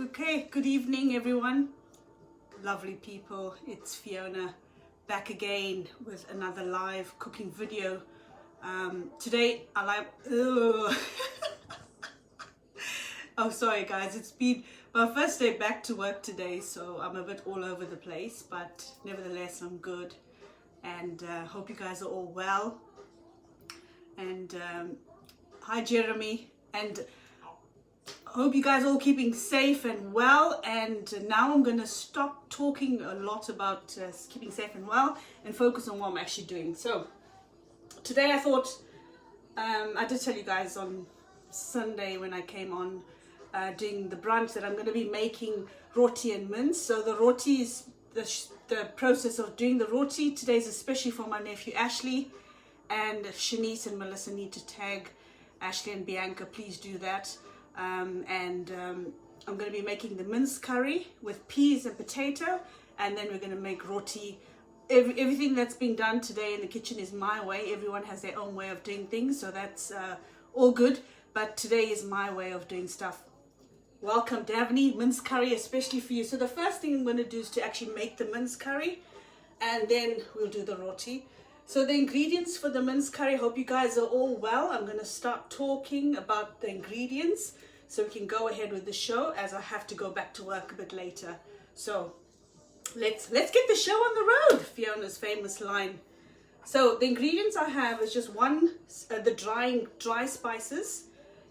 Okay, good evening everyone. Lovely people, it's Fiona back again with another live cooking video. Today I like oh sorry guys, it's been my first day back to work today, so I'm a bit all over the place, but nevertheless I'm good, and hope you guys are all well. And hi Jeremy, and hope you guys are all keeping safe and well. And now I'm going to stop talking a lot about keeping safe and well and focus on what I'm actually doing. So today I thought, I did tell you guys on Sunday when I came on doing the brunch that I'm going to be making roti and mince. So the roti is the process of doing the roti. Today's especially for my nephew Ashley, and Shanice and Melissa need to tag Ashley and Bianca, please do that. I'm going to be making the mince curry with peas and potato, and then we're going to make roti. Everything that's being done today in the kitchen is my way. Everyone has their own way of doing things, so that's all good, but today is my way of doing stuff. Welcome Davni, mince curry especially for you. So the first thing I'm going to do is to actually make the mince curry, and then we'll do the roti. So the ingredients for the mince curry, hope you guys are all well. I'm going to start talking about the ingredients so we can go ahead with the show, as I have to go back to work a bit later. So let's get the show on the road, Fiona's famous line. So the ingredients I have is just one, the dry spices.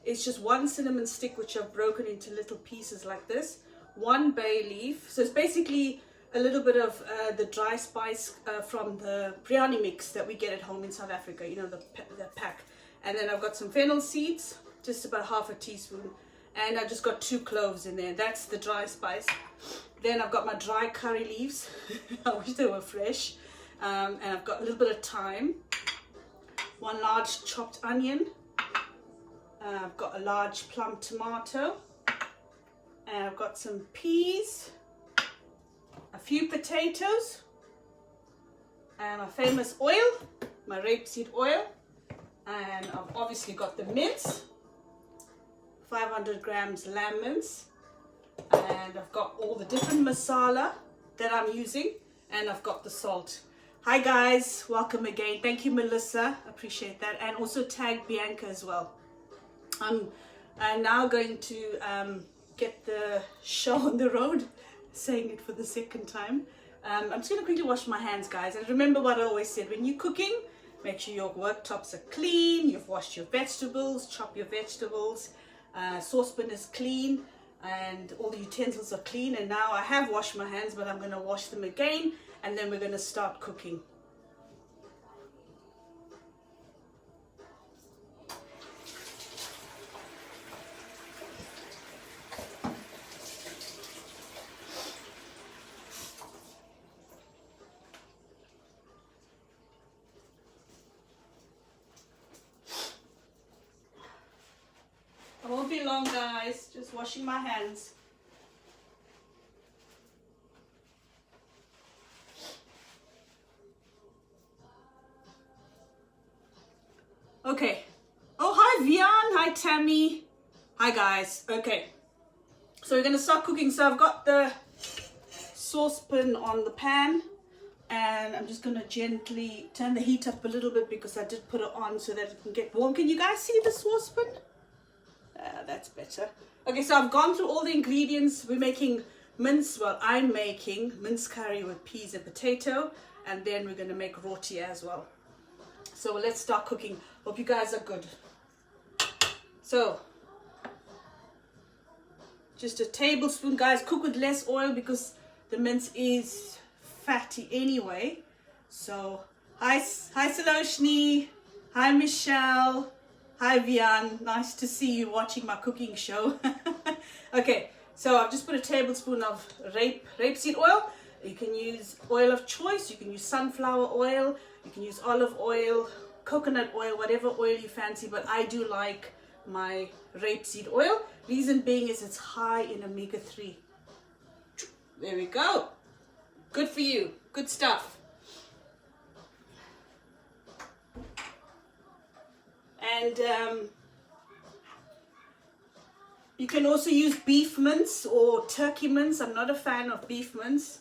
It's just one cinnamon stick which I've broken into little pieces like this, one bay leaf. So it's basically a little bit of the dry spice from the biryani mix that we get at home in South Africa, you know, the pack. And then I've got some fennel seeds, just about half a teaspoon. And I just got 2 cloves in there. That's the dry spice. Then I've got my dry curry leaves. I wish they were fresh. And I've got a little bit of thyme, 1 large chopped onion. I've got a large plum tomato. And I've got some peas, a few potatoes, and my famous oil, my rapeseed oil. And I've obviously got the mince, 500 grams lamb mince, and I've got all the different masala that I'm using, and I've got the salt. Hi guys, welcome again. Thank you Melissa, appreciate that, and also tag Bianca as well. I'm now going to get the show on the road, saying it for the second time. I'm just going to quickly wash my hands guys, and remember what I always said, when you're cooking, make sure your worktops are clean, you've washed your vegetables, chop your vegetables, saucepan is clean, and all the utensils are clean. And now I have washed my hands, but I'm going to wash them again, and then we're going to start cooking. I won't be long guys, just washing my hands. Okay. Oh, hi Vian, hi Tammy. Hi guys. Okay. So we're going to start cooking. So I've got the saucepan on the pan, and I'm just going to gently turn the heat up a little bit because I did put it on so that it can get warm. Can you guys see the saucepan? That's better. Okay, so I've gone through all the ingredients. We're making mince, well, I'm making mince curry with peas and potato, and then we're going to make roti as well. So let's start cooking. Hope you guys are good. So, just a tablespoon, guys. Cook with less oil because the mince is fatty anyway. So, hi Saloshni. Hi Michelle. Hi Vian, nice to see you watching my cooking show. Okay, so I've just put a tablespoon of rapeseed oil. You can use oil of choice, you can use sunflower oil, you can use olive oil, coconut oil, whatever oil you fancy, but I do like my rapeseed oil. Reason being is it's high in omega-3. There we go. Good for you, good stuff. And You can also use beef mince or turkey mince. I'm not a fan of beef mince,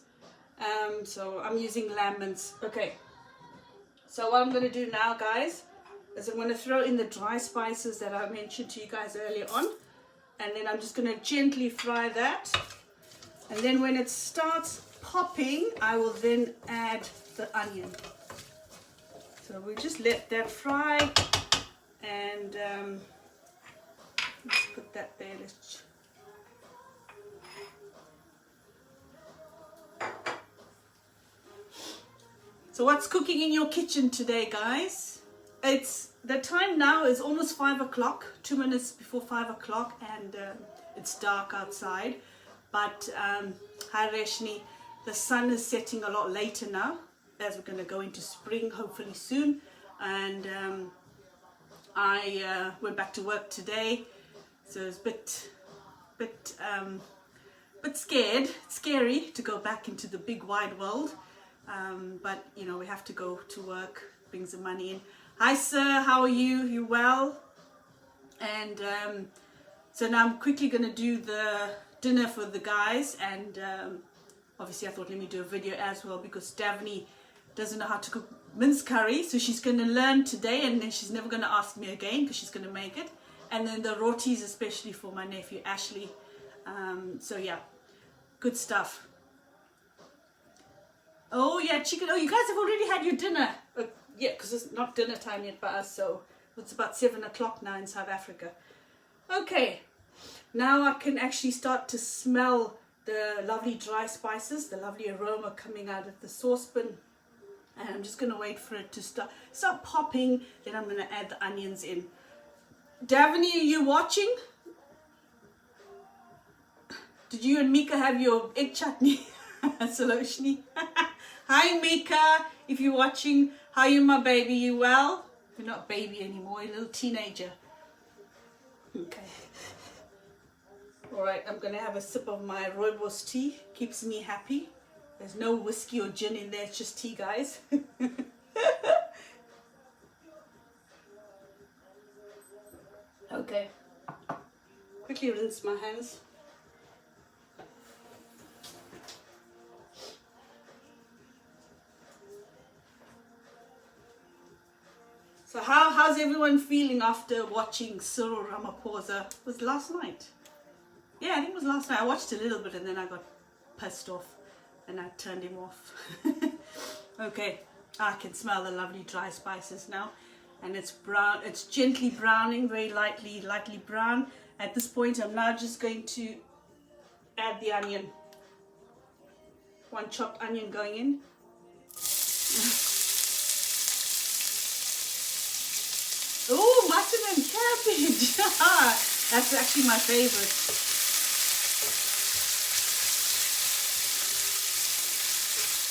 so I'm using lamb mince. Okay, so what I'm going to do now, guys, is I'm going to throw in the dry spices that I mentioned to you guys earlier on, and then I'm just going to gently fry that, and then when it starts popping, I will then add the onion. So we just let that fry, and let's put that there. So what's cooking in your kitchen today, guys? The time now is almost 5 o'clock, 2 minutes before 5 o'clock, and it's dark outside. But hi Reshni, the sun is setting a lot later now, as we're going to go into spring hopefully soon. And I went back to work today, so it's a bit scary to go back into the big wide world. But you know, we have to go to work, bring some money in. Hi sir, how are you? You well? And so now I'm quickly going to do the dinner for the guys, and obviously I thought let me do a video as well, because Davni doesn't know how to cook mince curry, so she's going to learn today, and then she's never going to ask me again because she's going to make it. And then the rotis especially for my nephew Ashley. So yeah, good stuff. Oh yeah, chicken. Oh, you guys have already had your dinner. Yeah, because it's not dinner time yet by us, so it's about 7 o'clock now in South Africa. Okay, now I can actually start to smell the lovely dry spices, the lovely aroma coming out of the saucepan. And I'm just going to wait for it to start popping, then I'm going to add the onions in. Davani, are you watching? Did you and Mika have your egg chutney? Saloshni. Hi Mika, if you're watching, how are you my baby? You well? You're not baby anymore, you're a little teenager. Okay. Alright, I'm going to have a sip of my rooibos tea. Keeps me happy. There's no whiskey or gin in there, it's just tea, guys. Okay. Quickly rinse my hands. So how's everyone feeling after watching Cyril Ramaphosa? It was last night. Yeah, I think it was last night. I watched a little bit and then I got pissed off and I turned him off. Okay, I can smell the lovely dry spices now, and it's brown. It's gently browning, very lightly brown. At this point, I'm now just going to add the onion. One chopped onion going in. Oh, mutton and cabbage. That's actually my favorite.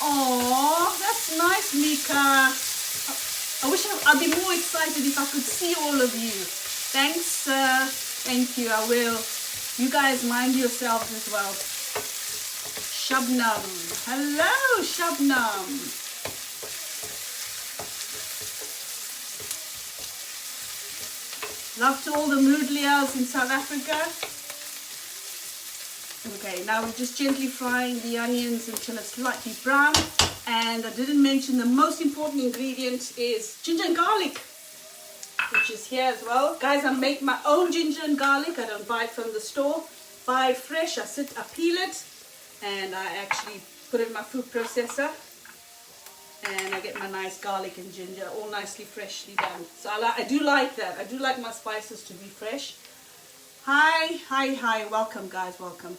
Oh, that's nice, Mika. I wish I'd be more excited if I could see all of you. Thanks, thank you, I will. You guys mind yourselves as well. Shabnam. Hello, Shabnam. Love to all the Moodlias in South Africa. Okay, now we're just gently frying the onions until it's lightly brown. And I didn't mention the most important ingredient is ginger and garlic, which is here as well. Guys, I make my own ginger and garlic. I don't buy it from the store. Buy it fresh. I peel it, and I actually put it in my food processor. And I get my nice garlic and ginger all nicely freshly done. So I do like that. I do like my spices to be fresh. Hi. Welcome, guys. Welcome.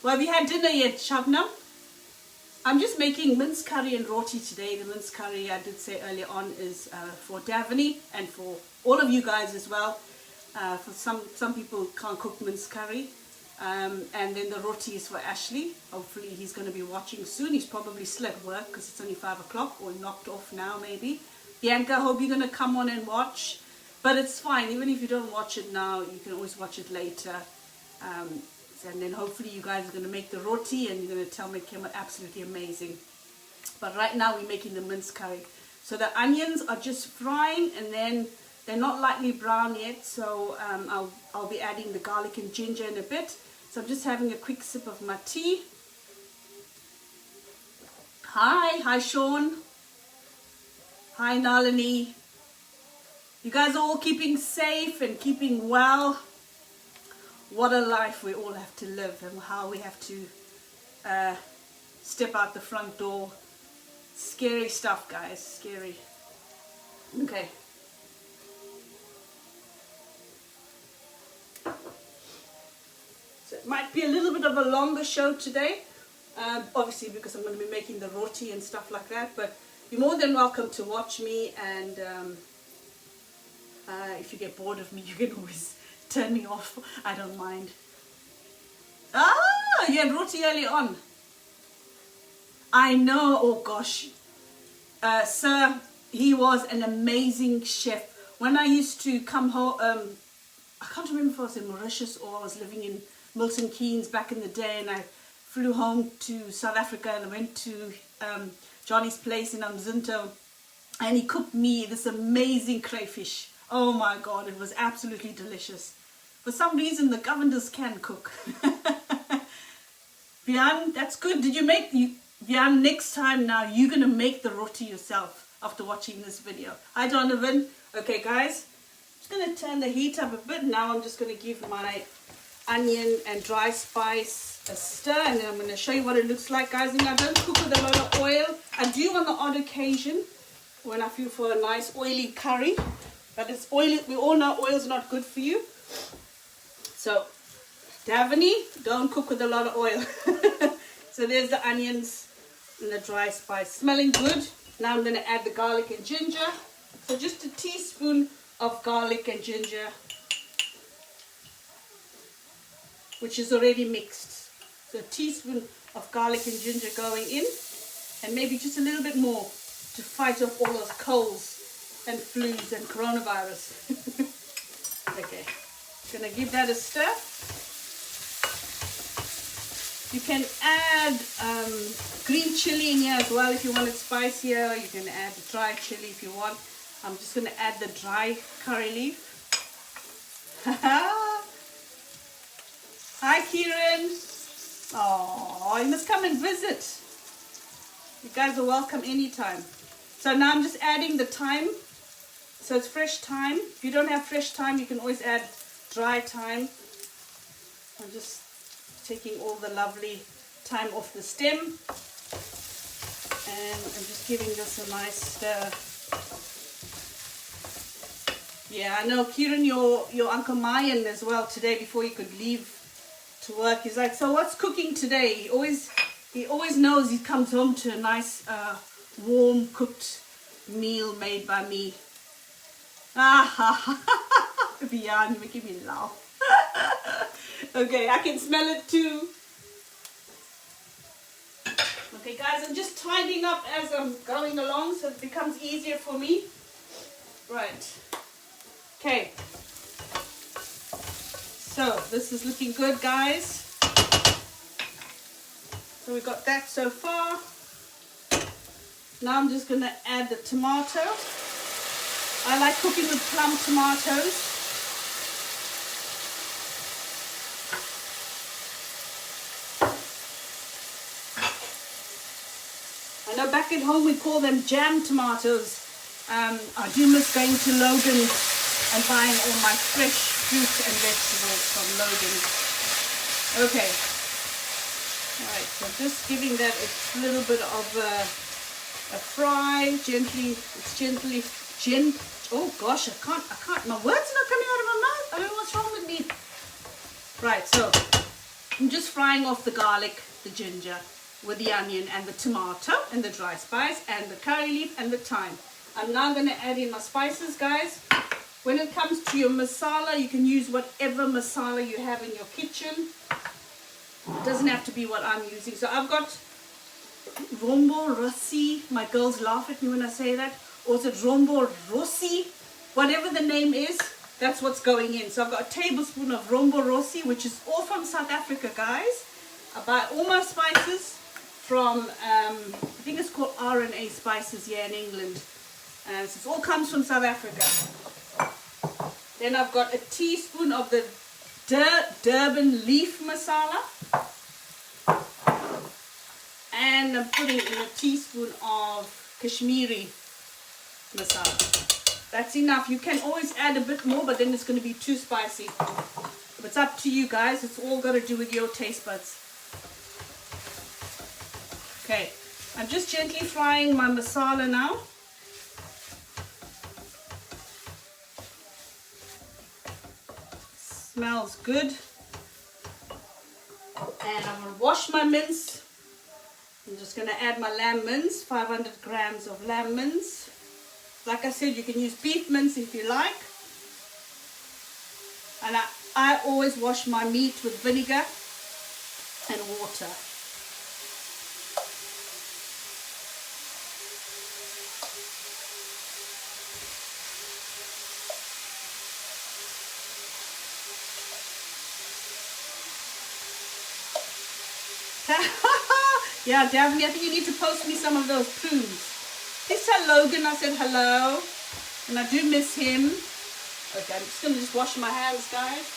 Well, have you had dinner yet, Shabnam? I'm just making mince curry and roti today. The mince curry, I did say earlier on, is for Davani and for all of you guys as well. For some people can't cook mince curry. And then the roti is for Ashley. Hopefully he's going to be watching soon. He's probably still at work because it's only 5 o'clock, or knocked off now maybe. Bianca, I hope you're going to come on and watch. But it's fine. Even if you don't watch it now, you can always watch it later. And then hopefully you guys are going to make the roti and you're going to tell me it came out absolutely amazing. But right now we're making the mince curry. So the onions are just frying, and then They're not lightly brown yet, so I'll be adding the garlic and ginger in a bit. So I'm just having a quick sip of my tea. Hi Sean. Hi Nalini. You guys are all keeping safe and keeping well. What a life we all have to live, and how we have to step out the front door. Scary stuff, guys, scary. Okay. So it might be a little bit of a longer show today, obviously because I'm going to be making the roti and stuff like that, but you're more than welcome to watch me, and if you get bored of me, you can always turn me off. I don't mind. Ah, you had roti early on. I know, oh gosh. Sir, he was an amazing chef. When I used to come home, I can't remember if I was in Mauritius or I was living in Milton Keynes back in the day, and I flew home to South Africa and I went to Johnny's place in Umzinto, and he cooked me this amazing crayfish. Oh my God, it was absolutely delicious. For some reason, the governors can cook. Vian, that's good. Did you make... Vian, next time now, you're going to make the roti yourself after watching this video. Hi, Donovan. Okay, guys. I'm just going to turn the heat up a bit. Now I'm just going to give my onion and dry spice a stir. And then I'm going to show you what it looks like, guys. And I don't cook with a lot of oil. I do on the odd occasion when I feel for a nice oily curry. But it's oily. We all know oil's not good for you. So, Davini, don't cook with a lot of oil. So there's the onions and the dry spice. Smelling good. Now I'm going to add the garlic and ginger. So just a teaspoon of garlic and ginger, which is already mixed. So a teaspoon of garlic and ginger going in, and maybe just a little bit more to fight off all those colds and flus and coronavirus. Okay, gonna give that a stir. You can add green chili in here as well if you want it spicier. You can add dry chili if you want. I'm just going to add the dry curry leaf. Hi, Kieran. Oh, you must come and visit. You guys are welcome anytime. So now I'm just adding the thyme. So it's fresh thyme. If you don't have fresh thyme, you can always add dry thyme. I'm just taking all the lovely thyme off the stem, and I'm just giving this a nice stir. Yeah, I know Kieran, your Uncle Mayan as well today, before he could leave to work, he's like, so what's cooking today? He always knows he comes home to a nice warm cooked meal made by me. Ah ha ha ha. Vian, you're making me laugh. Okay, I can smell it too. Okay, guys, I'm just tidying up as I'm going along so it becomes easier for me. Right. Okay. So, this is looking good, guys. So, we got that so far. Now I'm just going to add the tomato. I like cooking with plum tomatoes. I know back at home we call them jam tomatoes. I do miss going to Logan and buying all my fresh fruit and vegetables from Logan. Okay. Alright, so just giving that a little bit of a fry, oh gosh, I can't, my words are not coming out of my mouth. I don't know what's wrong with me. Right, so I'm just frying off the garlic, the ginger, with the onion and the tomato and the dry spice and the curry leaf and the thyme. I'm now going to add in my spices, guys. When it comes to your masala, you can use whatever masala you have in your kitchen. It doesn't have to be what I'm using. So I've got Rombo Rossi. My girls laugh at me when I say that. Or is it Rombo Rossi? Whatever the name is, that's what's going in. So I've got a tablespoon of Rombo Rossi, which is all from South Africa, guys. I buy all my spices from, I think it's called R&A Spices here in England. So it all comes from South Africa. Then I've got a teaspoon of the Durban leaf masala. And I'm putting in a teaspoon of Kashmiri masala. That's enough. You can always add a bit more, but then it's going to be too spicy. It's up to you guys. It's all got to do with your taste buds. Okay, I'm just gently frying my masala now. Smells good. And I'm going to wash my mince. I'm just going to add my lamb mince, 500 grams of lamb mince. Like I said, you can use beef mince if you like. And I always wash my meat with vinegar and water. Yeah, Daphne, I think you need to post me some of those poos. Please tell Logan I said hello. And I do miss him. Okay, I'm just going to wash my hands, guys.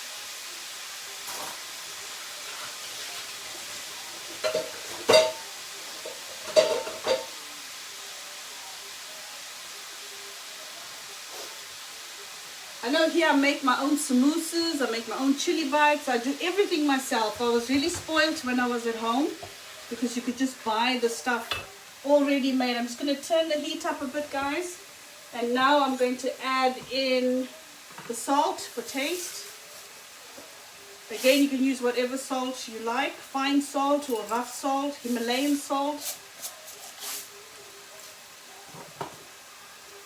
I know here I make my own samosas, I make my own chili bites, I do everything myself. I was really spoiled when I was at home because you could just buy the stuff already made. I'm just going to turn the heat up a bit, guys. And now I'm going to add in the salt for taste. Again, you can use whatever salt you like, fine salt or rough salt, Himalayan salt.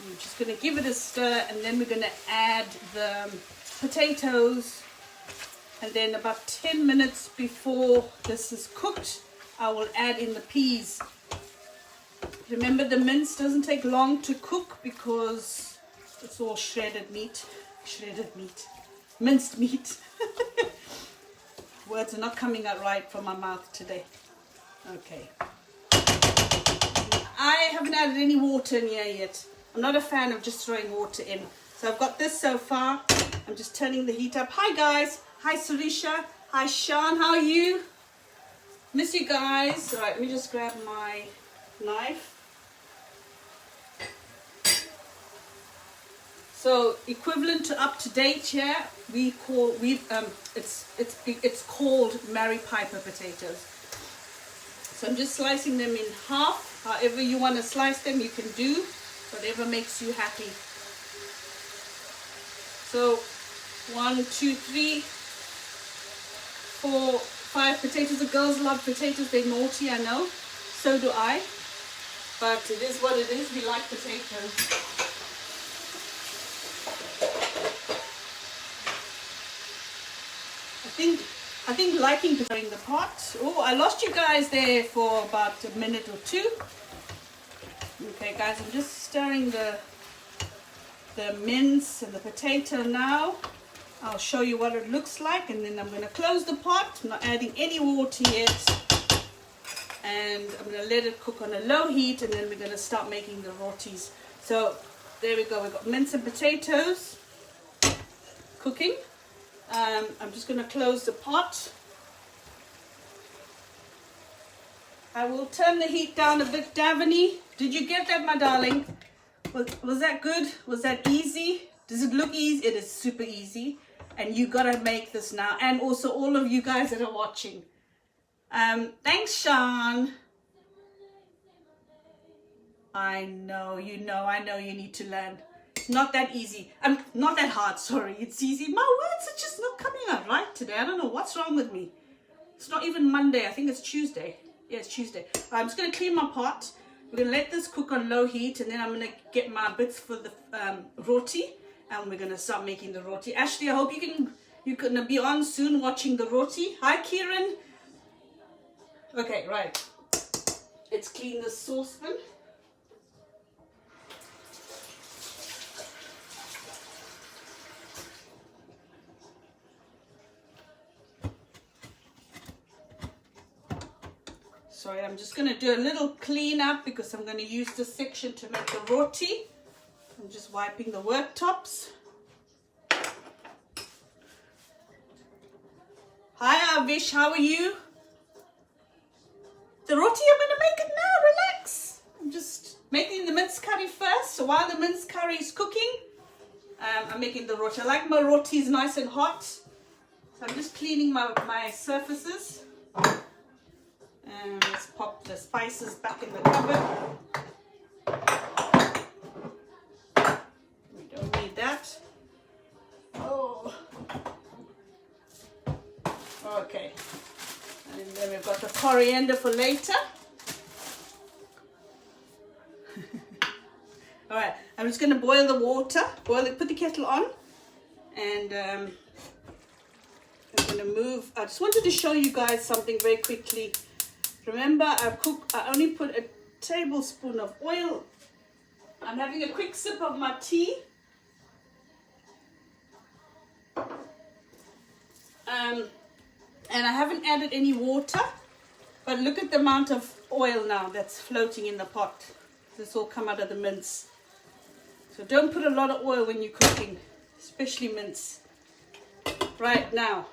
I'm just going to give it a stir, and then we're going to add the potatoes. And then about 10 minutes before this is cooked, I will add in the peas. Remember, the mince doesn't take long to cook because it's all shredded meat. Minced meat. Words are not coming out right from my mouth today. Okay. I haven't added any water in here yet. I'm not a fan of just throwing water in. So I've got this so far. I'm just turning the heat up. Hi guys. Hi Sarisha. Hi Sean. How are you? Miss you guys. All right, let me just grab my knife. So equivalent to up to date here, it's called Mary Piper potatoes. So I'm just slicing them in half. However you want to slice them, you can do. Whatever makes you happy. So 1, 2, 3, 4, 5 potatoes. The girls love potatoes. They're naughty, I know. So do I. But it is what it is. We like potatoes. I think liking to in the pot. Oh, I lost you guys there for about a minute or two. Okay guys, I'm just stirring the mince and the potato now. I'll show you what it looks like, and then I'm going to close the pot. I'm not adding any water yet. And I'm going to let it cook on a low heat, and then we're going to start making the rotis. So there we go. We've got mince and potatoes cooking. I'm just going to close the pot. I will turn the heat down a bit. Davani, did you get that, my darling? Was that good? Was that easy? Does it look easy? It is super easy. And you got to make this now. And also all of you guys that are watching. Thanks, Sean. I know you need to learn. It's not that easy. Not that hard, sorry. It's easy. My words are just not coming out right today. I don't know what's wrong with me. It's not even Monday. I think it's Tuesday. Yeah, it's Tuesday. I'm just going to clean my pot. We're going to let this cook on low heat, and then I'm going to get my bits for the roti, and we're going to start making the roti. Ashley, I hope you're going to be on soon watching the roti. Hi, Kieran. Okay, right. Let's clean the saucepan. Sorry, I'm just going to do a little clean up because I'm going to use this section to make the roti. I'm just wiping the worktops. Hi Vish, how are you? The roti, I'm going to make it now, relax. I'm just making the mince curry first. So while the mince curry is cooking, I'm making the roti. I like my rotis nice and hot. So I'm just cleaning my surfaces. And let's pop the spices back in the cupboard. We don't need that. Oh. Okay. And then we've got the coriander for later. All right, I'm just going to boil the water. Boil it, put the kettle on. And I'm going to move. I just wanted to show you guys something very quickly. Remember, I only put a tablespoon of oil. I'm having a quick sip of my tea. And I haven't added any water, but look at the amount of oil now that's floating in the pot. This all come out of the mince. So don't put a lot of oil when you're cooking, especially mince. Right now.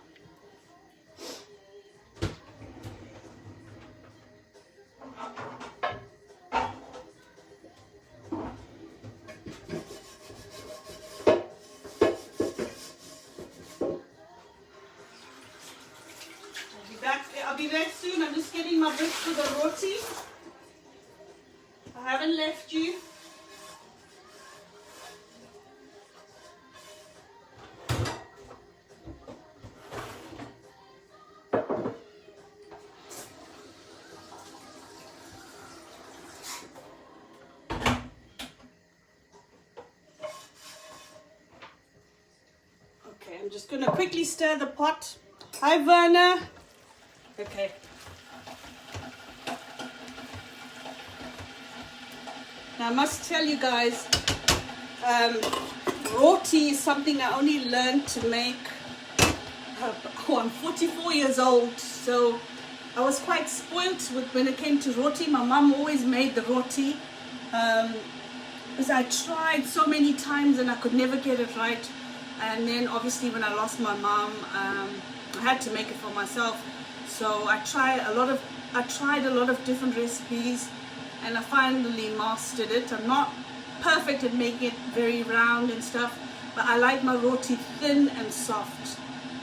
I'll be back soon. I'm just getting my bits for the roti. I haven't left you. Okay, I'm just going to quickly stir the pot. Hi, Werner. Okay. Now I must tell you guys, roti is something I only learned to make. I'm 44 years old, so I was quite spoilt when it came to roti. My mum always made the roti. Because I tried so many times and I could never get it right. And then obviously when I lost my mum, I had to make it for myself. So I tried a lot of different recipes, and I finally mastered it. I'm not perfect at making it very round and stuff, but I like my roti thin and soft,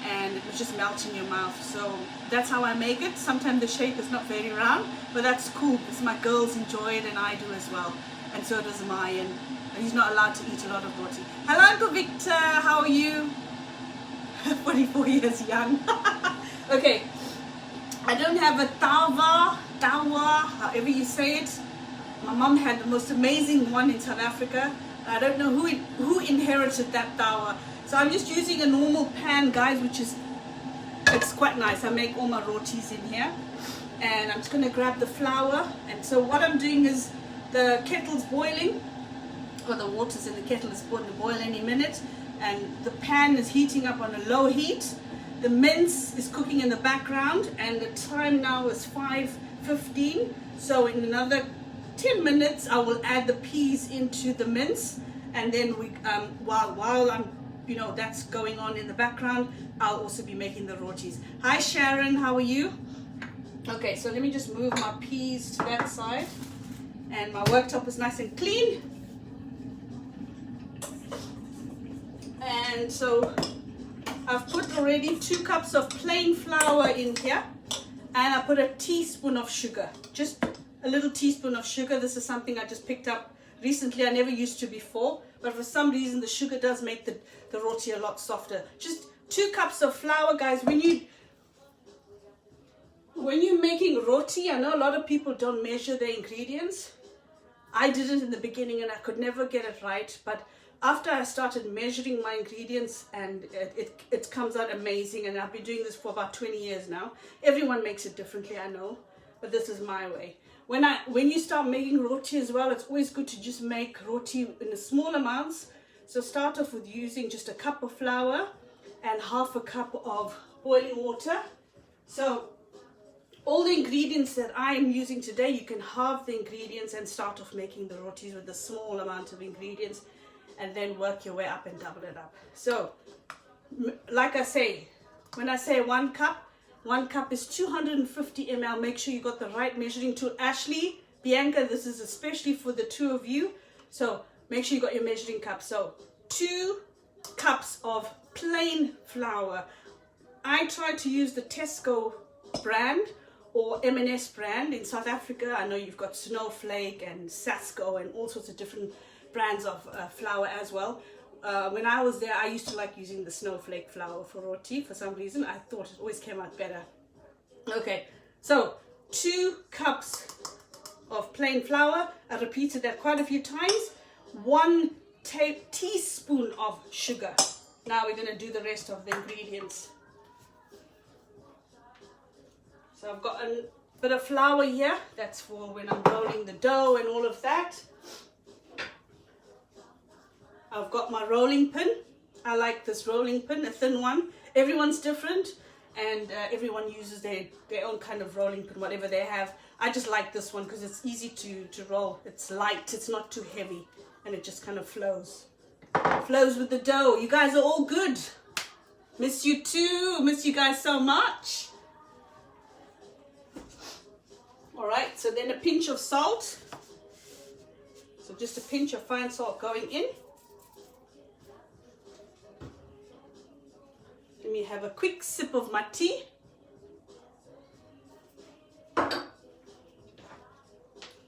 and it was just melt in your mouth. So that's how I make it. Sometimes the shape is not very round, but that's cool because my girls enjoy it and I do as well, and so does Mayan. He's not allowed to eat a lot of roti. Hello, Uncle Victor. How are you? 44 years young. Okay. I don't have a tawa, however you say it. My mom had the most amazing one in South Africa. I don't know who inherited that tawa. So I'm just using a normal pan, guys, it's quite nice. I make all my rotis in here. And I'm just going to grab the flour. And so what I'm doing is the kettle's boiling. Well, the water's in the kettle, it's going to boil any minute. And the pan is heating up on a low heat. The mince is cooking in the background, and the time now is 5:15. So in another 10 minutes, I will add the peas into the mince, and then we, while I'm, that's going on in the background, I'll also be making the rotis. Hi Sharon, how are you? Okay, so let me just move my peas to that side, and my worktop is nice and clean. And so I've put already 2 cups of plain flour in here, and I put a teaspoon of sugar, just a little teaspoon of sugar. This is something I just picked up recently. I never used to before, but for some reason the sugar does make the roti a lot softer. Just 2 cups of flour, guys. When you're making roti, I know a lot of people don't measure their ingredients. I didn't in the beginning and I could never get it right, but after I started measuring my ingredients, and it comes out amazing, and I've been doing this for about 20 years now. Everyone makes it differently, I know, but this is my way. When you start making roti as well, it's always good to just make roti in small amounts. So start off with using just a cup of flour and half a cup of boiling water. So all the ingredients that I am using today, you can halve the ingredients and start off making the rotis with a small amount of ingredients, and then work your way up and double it up. So like I say, when I say 1 cup, 1 cup is 250 ml. Make sure you got the right measuring tool. Ashley, Bianca, this is especially for the two of you. So make sure you got your measuring cup. So 2 cups of plain flour. I try to use the Tesco brand or M&S brand. In South Africa, I know you've got Snowflake and Sasco and all sorts of different brands of flour as well. When I was there, I used to like using the Snowflake flour for roti for some reason. I thought it always came out better. Okay, so 2 cups of plain flour. I repeated that quite a few times. 1 teaspoon of sugar. Now we're going to do the rest of the ingredients. So I've got a bit of flour here. That's for when I'm rolling the dough and all of that. I've got my rolling pin. I like this rolling pin, a thin one. Everyone's different and everyone uses their own kind of rolling pin, whatever they have. I just like this one because it's easy to roll. It's light, it's not too heavy, and it just kind of flows. Flows with the dough. You guys are all good. Miss you too. Miss you guys so much. All right, so then a pinch of salt. So just a pinch of fine salt going in. Let me have a quick sip of my tea.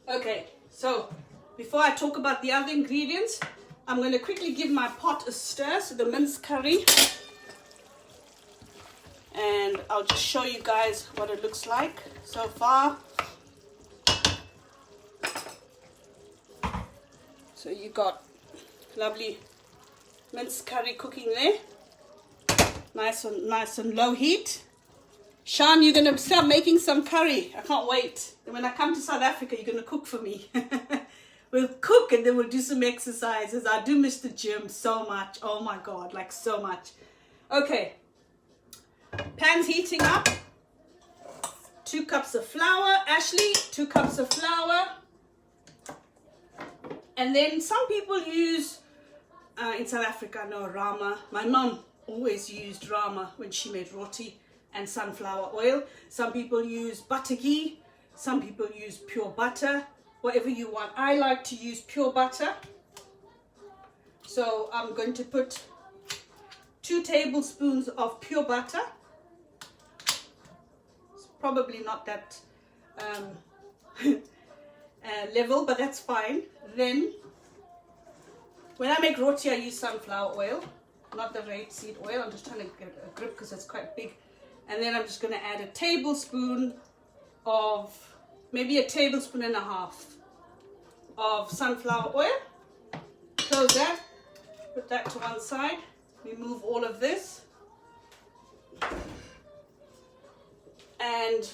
Okay, so before I talk about the other ingredients, I'm going to quickly give my pot a stir, so the mince curry. And I'll just show you guys what it looks like so far. So you got lovely mince curry cooking there. Nice and low heat. Sean, you're going to start making some curry. I can't wait. And when I come to South Africa, you're going to cook for me. We'll cook and then we'll do some exercises. I do miss the gym so much. Oh my God, like so much. Okay. Pan's heating up. 2 cups of flour. Ashley, 2 cups of flour. And then some people use, in South Africa, no, rama. My mom always used rama when she made roti and sunflower oil. Some people use butter ghee. Some people use pure butter. Whatever you want. I like to use pure butter. So I'm going to put 2 tablespoons of pure butter. It's probably not that level, but that's fine. Then when I make roti, I use sunflower oil, not the rapeseed oil. I'm just trying to get a grip because it's quite big. And then I'm just going to add a tablespoon of, maybe a tablespoon and a half of sunflower oil. Close that, put that to one side. Remove all of this. And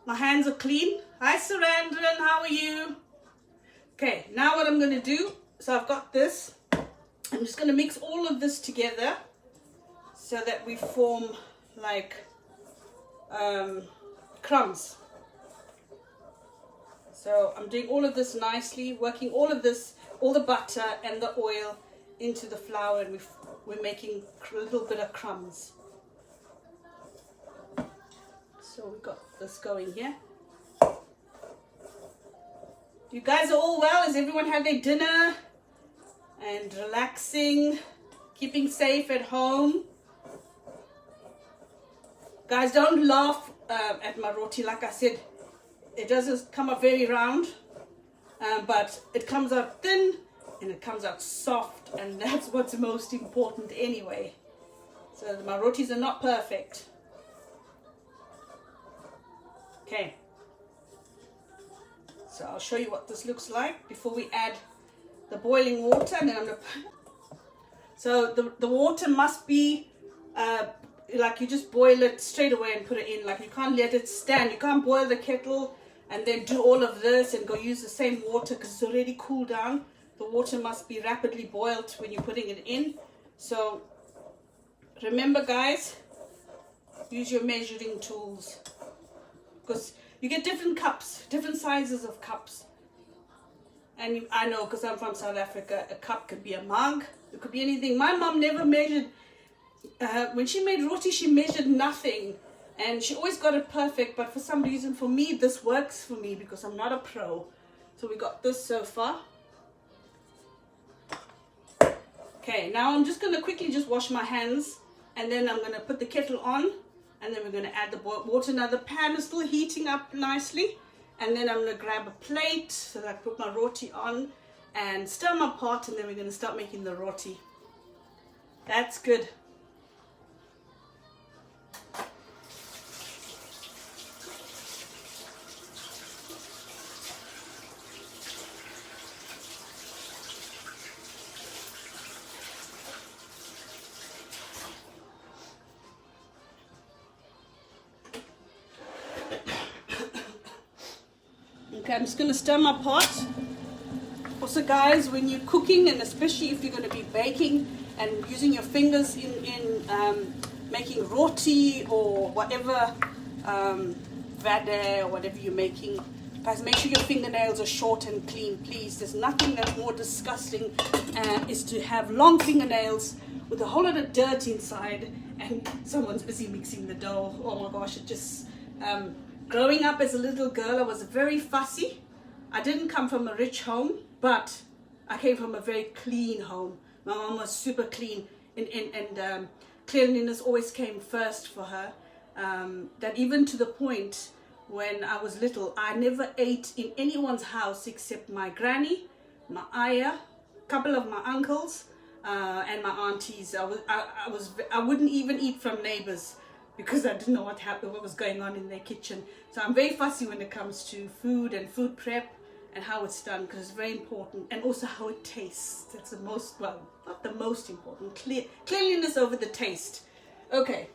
my hands are clean. Hi Sarandran, how are you? Okay, now what I'm going to do, so I've got this. I'm just going to mix all of this together so that we form like crumbs. So I'm doing all of this nicely, working all of this, all the butter and the oil into the flour, and we're making a little bit of crumbs. So we got this going here. You guys are all well? Has everyone had their dinner and relaxing, keeping safe at home? Guys, don't laugh at my roti. Like I said, it doesn't come up very round, but it comes out thin and it comes out soft, and that's what's most important anyway. So my rotis are not perfect. Okay. So I'll show you what this looks like before we add the boiling water, and then I'm gonna. So the water must be like you just boil it straight away and put it in. Like you can't let it stand. You can't boil the kettle and then do all of this and go use the same water because it's already cooled down. The water must be rapidly boiled when you're putting it in. So remember, guys, use your measuring tools because you get different cups, different sizes of cups. And I know because I'm from South Africa, a cup could be a mug, it could be anything. My mom never measured, when she made roti, she measured nothing. And she always got it perfect, but for some reason for me this works for me because I'm not a pro. So we got this so far. Okay, now I'm just going to quickly just wash my hands, and then I'm going to put the kettle on, and then we're going to add the boiled water. Now the pan is still heating up nicely, and then I'm going to grab a plate so that I put my roti on and stir my pot, and then we're going to start making the roti. That's good. Okay, I'm just going to stir my pot. Also guys, when you're cooking, and especially if you're going to be baking and using your fingers in making roti or whatever, vade or whatever you're making, guys, make sure your fingernails are short and clean, please. There's nothing that's more disgusting is to have long fingernails with a whole lot of dirt inside and someone's busy mixing the dough. Oh my gosh, it just... growing up as a little girl, I was very fussy. I didn't come from a rich home, but I came from a very clean home. My mom was super clean, and cleanliness always came first for her. That even to the point when I was little, I never ate in anyone's house except my granny, my ayah, a couple of my uncles, and my aunties. I wouldn't even eat from neighbors, because I didn't know what was going on in their kitchen. So I'm very fussy when it comes to food and food prep and how it's done, because it's very important, and also how it tastes. That's the most, well, not the most important. Cleanliness over the taste. Okay,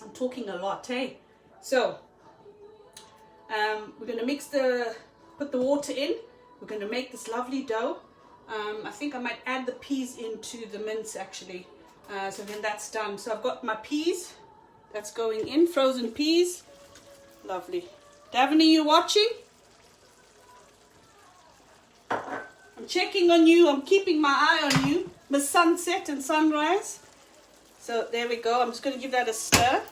I'm talking a lot, hey? So we're going to put the water in. We're going to make this lovely dough. I think I might add the peas into the mince actually. So then that's done. So I've got my peas. That's going in, frozen peas. Lovely. Davini, you watching? I'm checking on you. I'm keeping my eye on you. The sunset and sunrise. So there we go. I'm just going to give that a stir.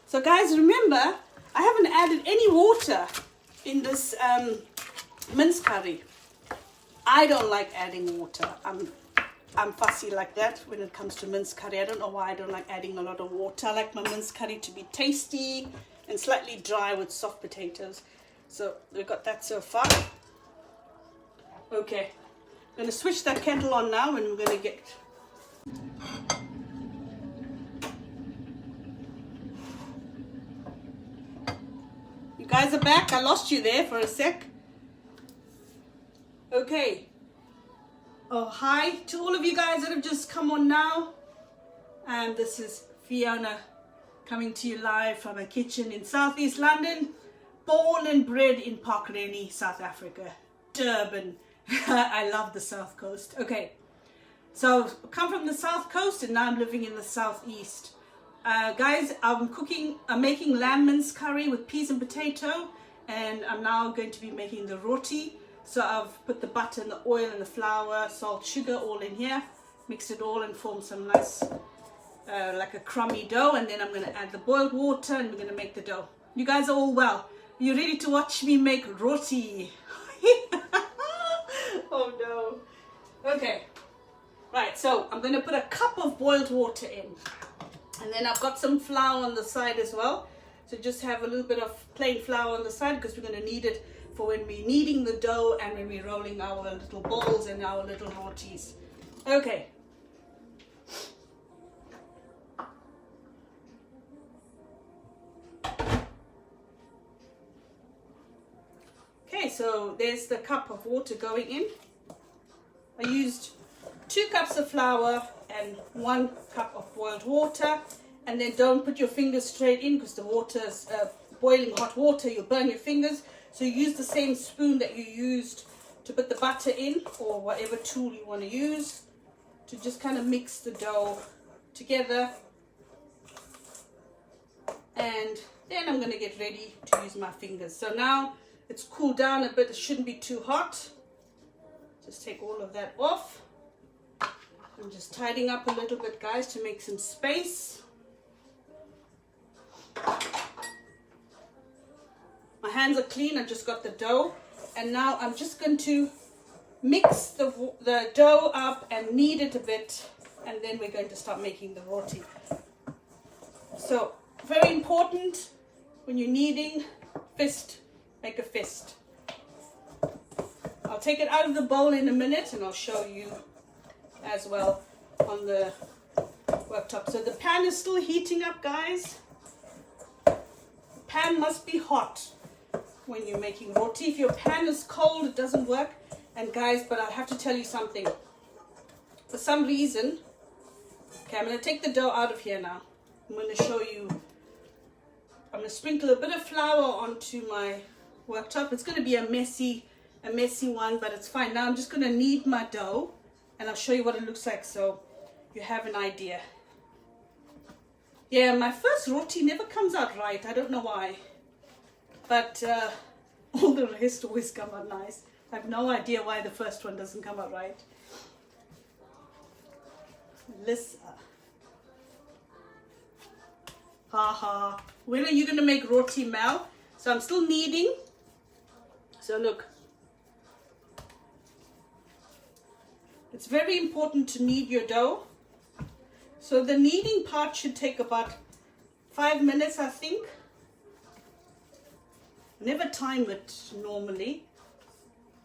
So guys, remember, I haven't added any water in this mince curry. I don't like adding water. I'm fussy like that when it comes to mince curry. I don't know why I don't like adding a lot of water. I like my mince curry to be tasty and slightly dry with soft potatoes. So we've got that so far. Okay, I'm going to switch that kettle on now, and we're going to get... You guys are back? I lost you there for a sec. Okay. Oh, hi to all of you guys that have just come on now. And this is Fiona coming to you live from a kitchen in Southeast London. Born and bred in Park Lane, South Africa. Durban. I love the South Coast. Okay, so come from the South Coast and now I'm living in the Southeast. Guys, I'm making lamb mince curry with peas and potato. And I'm now going to be making the roti. So I've put the butter and the oil and the flour, salt, sugar all in here. Mix it all and form some nice, like a crummy dough. And then I'm going to add the boiled water and we're going to make the dough. You guys are all well. You ready to watch me make roti? Oh no. Okay. Right, so I'm going to put a cup of boiled water in. And then I've got some flour on the side as well. So just have a little bit of plain flour on the side because we're going to need it for when we're kneading the dough and when we're rolling our little balls and our little rotis. Okay. Okay, so there's the cup of water going in. I used 2 cups of flour and 1 cup of boiled water. And then don't put your fingers straight in because the water's boiling hot water. You'll burn your fingers. So use the same spoon that you used to put the butter in, or whatever tool you want to use, to just kind of mix the dough together. And then I'm going to get ready to use my fingers. So now it's cooled down a bit. It shouldn't be too hot. Just take all of that off. I'm just tidying up a little bit, guys, to make some space. My hands are clean. I just got the dough, and now I'm just going to mix the dough up and knead it a bit, and then we're going to start making the roti. So very important when you're kneading, fist, make a fist. I'll take it out of the bowl in a minute and I'll show you as well on the worktop. So the pan is still heating up, guys. The pan must be hot when you're making roti. If your pan is cold, it doesn't work. And guys, but I have to tell you something. For some reason, okay, I'm going to take the dough out of here now. I'm going to show you. I'm going to sprinkle a bit of flour onto my worktop. It's going to be a messy one, but it's fine. Now I'm just going to knead my dough, and I'll show you what it looks like so you have an idea. Yeah, my first roti never comes out right. I don't know why. But all the rest always come out nice. I have no idea why the first one doesn't come out right. Lissa. Haha. When are you going to make roti, Mel? So I'm still kneading. So look. It's very important to knead your dough. So the kneading part should take about 5 minutes, I think. Never time it normally.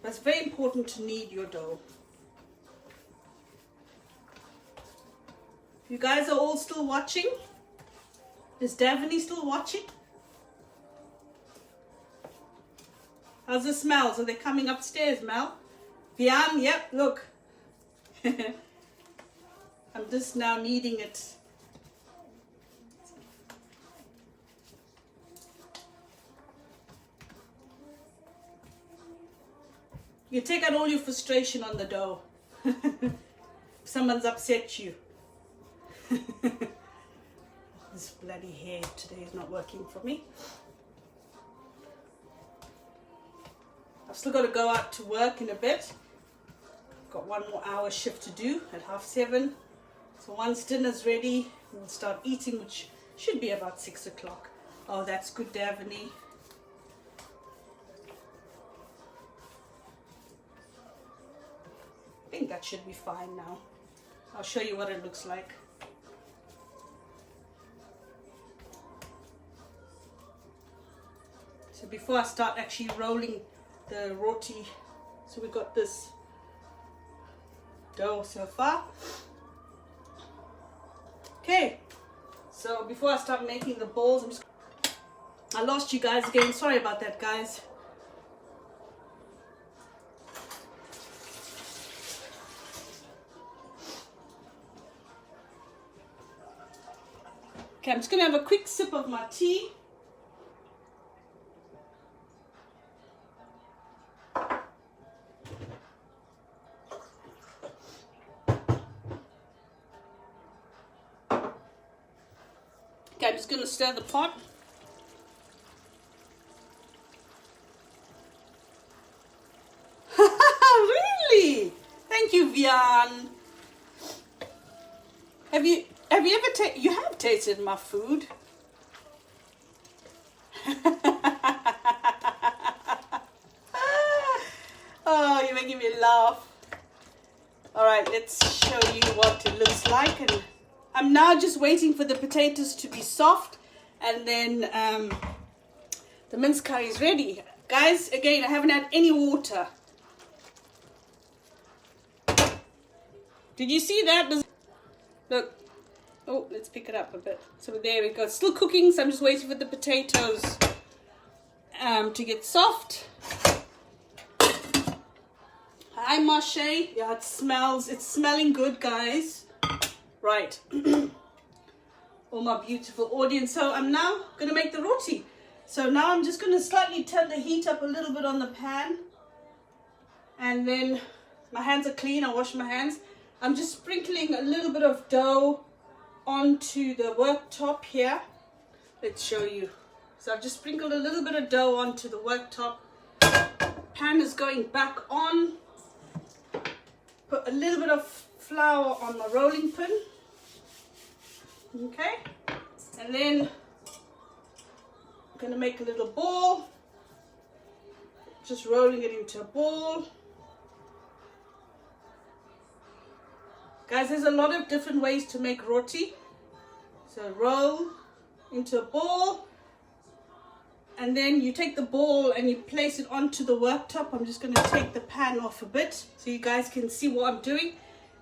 But it's very important to knead your dough. You guys are all still watching? Is Davini still watching? How's the smells? Are they coming upstairs, Mel? Vian, yep, look. I'm just now kneading it. You take out all your frustration on the dough. If someone's upset you. This bloody hair today is not working for me. I've still got to go out to work in a bit. Got 1 more hour shift to do at 7:30. So once dinner's ready, we'll start eating, which should be about 6 o'clock. Oh, that's good, Davini. I think that should be fine now. I'll show you what it looks like. So before I start actually rolling the roti, so we got this dough so far. Okay, so before I start making the balls, I lost you guys again. Sorry about that, guys. Okay, I'm just going to have a quick sip of my tea. Okay, I'm just going to stir the pot. Really? Thank you, Vian. Have you ever you have tasted my food? Oh, you're making me laugh. All right, let's show you what it looks like. And I'm now just waiting for the potatoes to be soft, and then the mince curry is ready. Guys, again, I haven't had any water. Did you see that? Look. Oh, let's pick it up a bit. So there we go. It's still cooking, so I'm just waiting for the potatoes to get soft. Hi, Marche. Yeah, it's smelling good, guys. Right. All my beautiful audience. So I'm now going to make the roti. So now I'm just going to slightly turn the heat up a little bit on the pan. And then my hands are clean. I wash my hands. I'm just sprinkling a little bit of dough onto the worktop here. Let's show you. So I've just sprinkled a little bit of dough onto the worktop. Pan is going back on. Put a little bit of flour on my rolling pin. Okay. And then I'm going to make a little ball. Just rolling it into a ball. Guys, there's a lot of different ways to make roti. So roll into a ball. And then you take the ball and you place it onto the worktop. I'm just going to take the pan off a bit so you guys can see what I'm doing.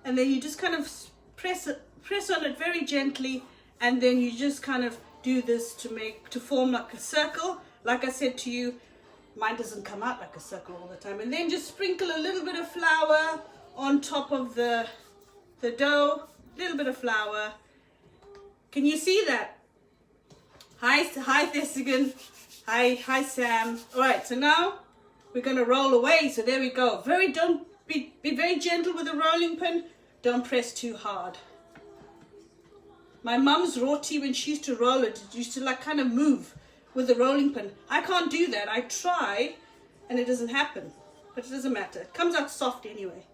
And then you just kind of press on it very gently. And then you just kind of do this to form like a circle. Like I said to you, mine doesn't come out like a circle all the time. And then just sprinkle a little bit of flour on top of the dough. A little bit of flour. Can you see that? Hi Thesigan. Hi Sam. All right, so now we're going to roll away. So there we go. Don't be very gentle with the rolling pin. Don't press too hard. My mum's roti, when she used to roll it, it used to like kind of move with the rolling pin. I can't do that. I try and it doesn't happen. But it doesn't matter. It comes out soft anyway.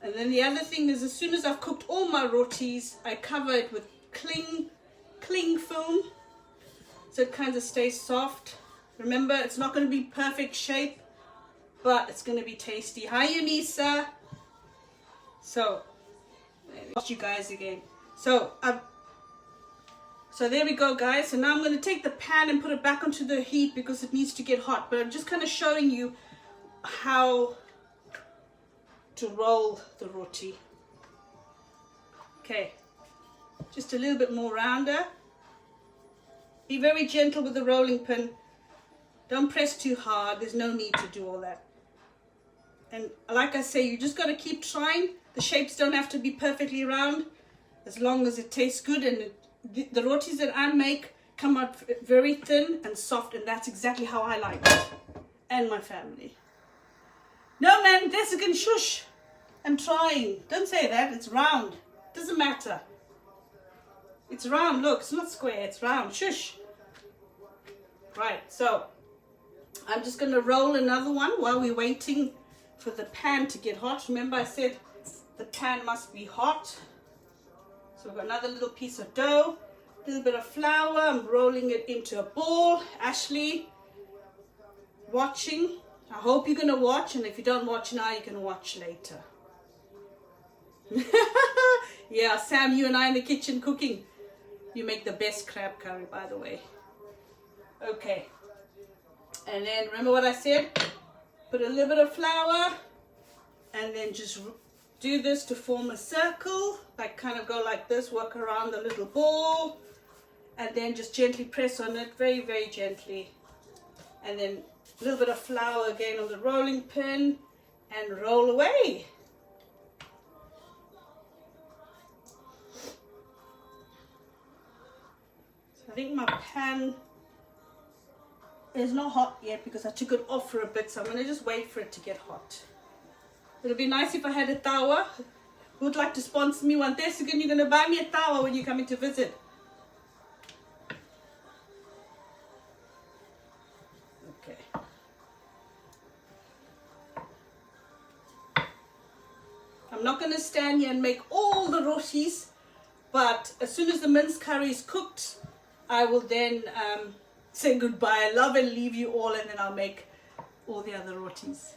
And then the other thing is, as soon as I've cooked all my rotis, I cover it with cling film. So it kind of stays soft. Remember, it's not going to be perfect shape, but it's going to be tasty. Hi, Unisa. So, I lost you guys again. So there we go, guys. So now I'm going to take the pan and put it back onto the heat because it needs to get hot. But I'm just kind of showing you how to roll the roti. Okay, just a little bit more rounder. Be very gentle with the rolling pin. Don't press too hard. There's no need to do all that. And like I say, you just got to keep trying. The shapes don't have to be perfectly round as long as it tastes good. And the rotis that I make come out very thin and soft, and that's exactly how I like it. And my family. No, man, that's again, shush. I'm trying. Don't say that. It's round. Doesn't matter. It's round. Look, it's not square. It's round. Shush. Right, so I'm just going to roll another one while we're waiting for the pan to get hot. Remember I said the pan must be hot. So we've got another little piece of dough, a little bit of flour. I'm rolling it into a ball. Ashley, watching. I hope you're going to watch, and if you don't watch now, you're going to watch later. Yeah, Sam, you and I in the kitchen cooking. You make the best crab curry, by the way. Okay. And then remember what I said? Put a little bit of flour and then just do this to form a circle. Like kind of go like this, work around the little ball, and then just gently press on it, very, very gently. And then a little bit of flour again on the rolling pin and roll away. I think my pan is not hot yet because I took it off for a bit, so I'm going to just wait for it to get hot. It would be nice if I had a tawa. Who would like to sponsor me one? Thesigan, you're going to buy me a tawa when you're coming to visit. Okay. I'm not going to stand here and make all the rotis, but as soon as the mince curry is cooked, I will then say goodbye, love and leave you all, and then I'll make all the other rotis.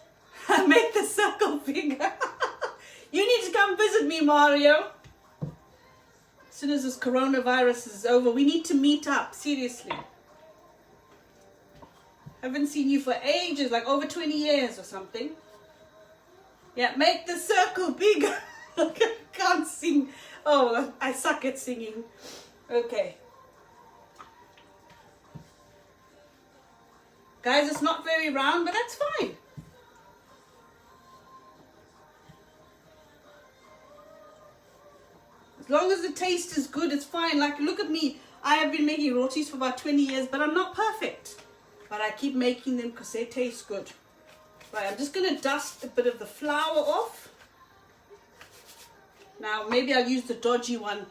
I'll make the circle bigger. You need to come visit me, Mario. As soon as this coronavirus is over, we need to meet up, seriously. Haven't seen you for ages, like over 20 years or something. Yeah, make the circle bigger. I can't sing. Oh, I suck at singing. Okay. Guys, it's not very round, but that's fine. As long as the taste is good, it's fine. Like, look at me. I have been making rotis for about 20 years, but I'm not perfect. But I keep making them because they taste good. Right, I'm just going to dust a bit of the flour off. Now, maybe I'll use the dodgy one.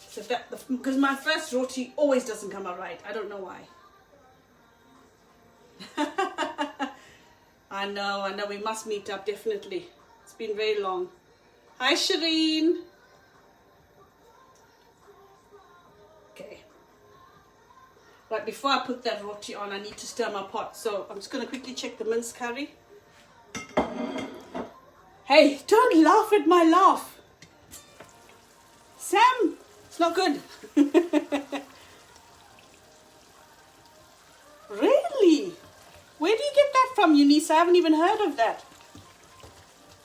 So that, because my first roti always doesn't come out right. I don't know why. I know, we must meet up, definitely. It's been very long. Hi, Shireen. Okay, But before I put that roti on, I need to stir my pot. So I'm just going to quickly check the mince curry. Hey, don't laugh at my laugh. Sam, it's not good. Really? Where do you get that from, Eunice? I haven't even heard of that.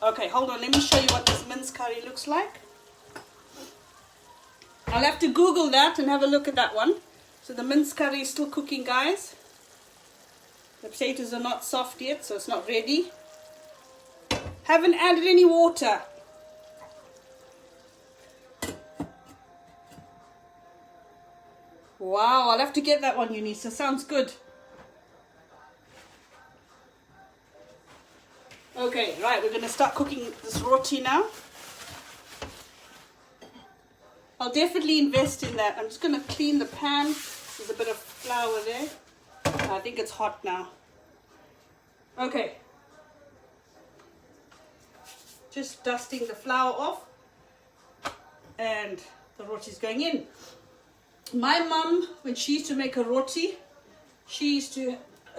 Okay, hold on. Let me show you what this mince curry looks like. I'll have to Google that and have a look at that one. So the mince curry is still cooking, guys. The potatoes are not soft yet, so it's not ready. Haven't added any water. Wow, I'll have to get that one, Eunice. That sounds good. Okay, right, we're going to start cooking this roti now. I'll definitely invest in that. I'm just going to clean the pan. There's a bit of flour there. I think it's hot now. Okay. Just dusting the flour off. And the roti is going in. My mum, when she used to make a roti, she used to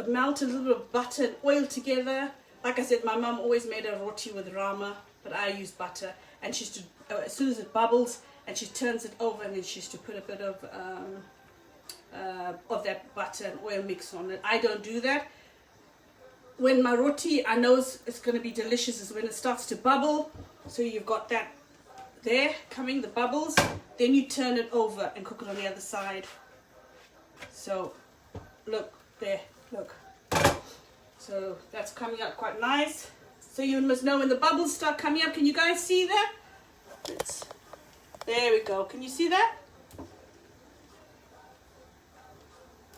melt a little bit of butter and oil together. Like I said, my mum always made a roti with rama, but I use butter. And she used to, as soon as it bubbles, and she turns it over, and then she used to put a bit of that butter and oil mix on it. I don't do that. When my roti, I know it's going to be delicious, is when it starts to bubble. So you've got that there coming, the bubbles. Then you turn it over and cook it on the other side. So look there, look. So that's coming out quite nice. So you must know when the bubbles start coming up. Can you guys see that? There we go. Can you see that?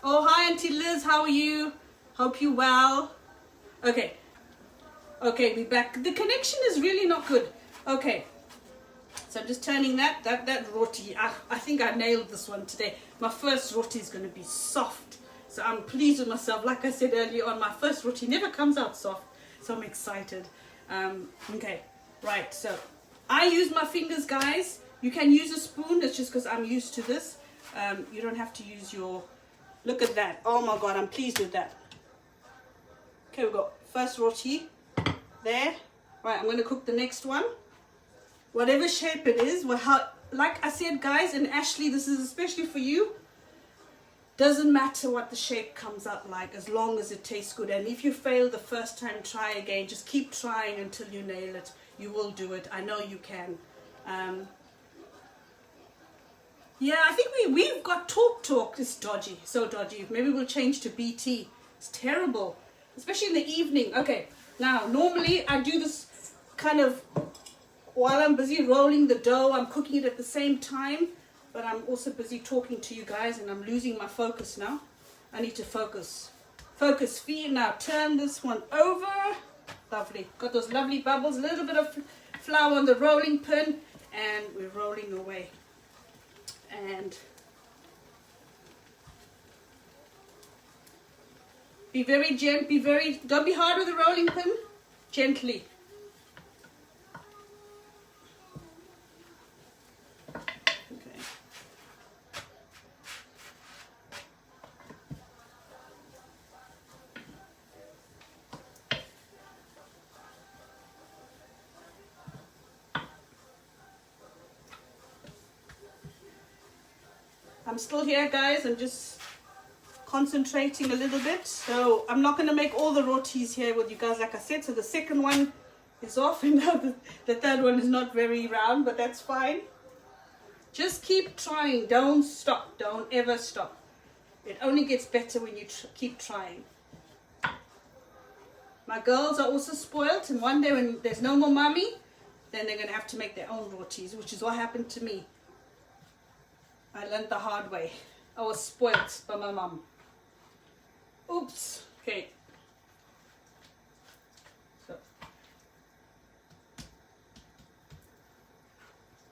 Oh, hi Auntie Liz, how are you? Hope you well. Okay. Okay, we're back. The connection is really not good. Okay. So I'm just turning that roti. I think I nailed this one today. My first roti is going to be soft. So I'm pleased with myself. Like I said earlier on, my first roti never comes out soft. So I'm excited. Okay, right. So I use my fingers, guys. You can use a spoon. It's just because I'm used to this. You don't have to use your... Look at that. Oh my God, I'm pleased with that. Okay, we've got first roti there. Right, I'm going to cook the next one. Whatever shape it is, like I said, guys, and Ashley, this is especially for you. Doesn't matter what the shape comes out like, as long as it tastes good. And if you fail the first time, try again. Just keep trying until you nail it. You will do it. I know you can. Yeah, I think we've got talk. It's dodgy, so dodgy. Maybe we'll change to BT. It's terrible, especially in the evening. Okay, now normally I do this kind of while I'm busy rolling the dough. I'm cooking it at the same time, but I'm also busy talking to you guys, and I'm losing my focus now. I need to focus. Focus, feed. Now turn this one over. Lovely. Got those lovely bubbles. A little bit of flour on the rolling pin, and we're rolling away. And be very gentle, don't be hard with the rolling pin, gently. Okay. I'm still here, guys. I'm just concentrating a little bit. So I'm not going to make all the rotis here with you guys, like I said. So the second one is off, and now the third one is not very round, but that's fine. Just keep trying. Don't stop. Don't ever stop. It only gets better when you keep trying. My girls are also spoiled, and one day when there's no more mommy, then they're going to have to make their own rotis, which is what happened to me. I learned the hard way. I was spoiled by my mom. Oops. Okay. So.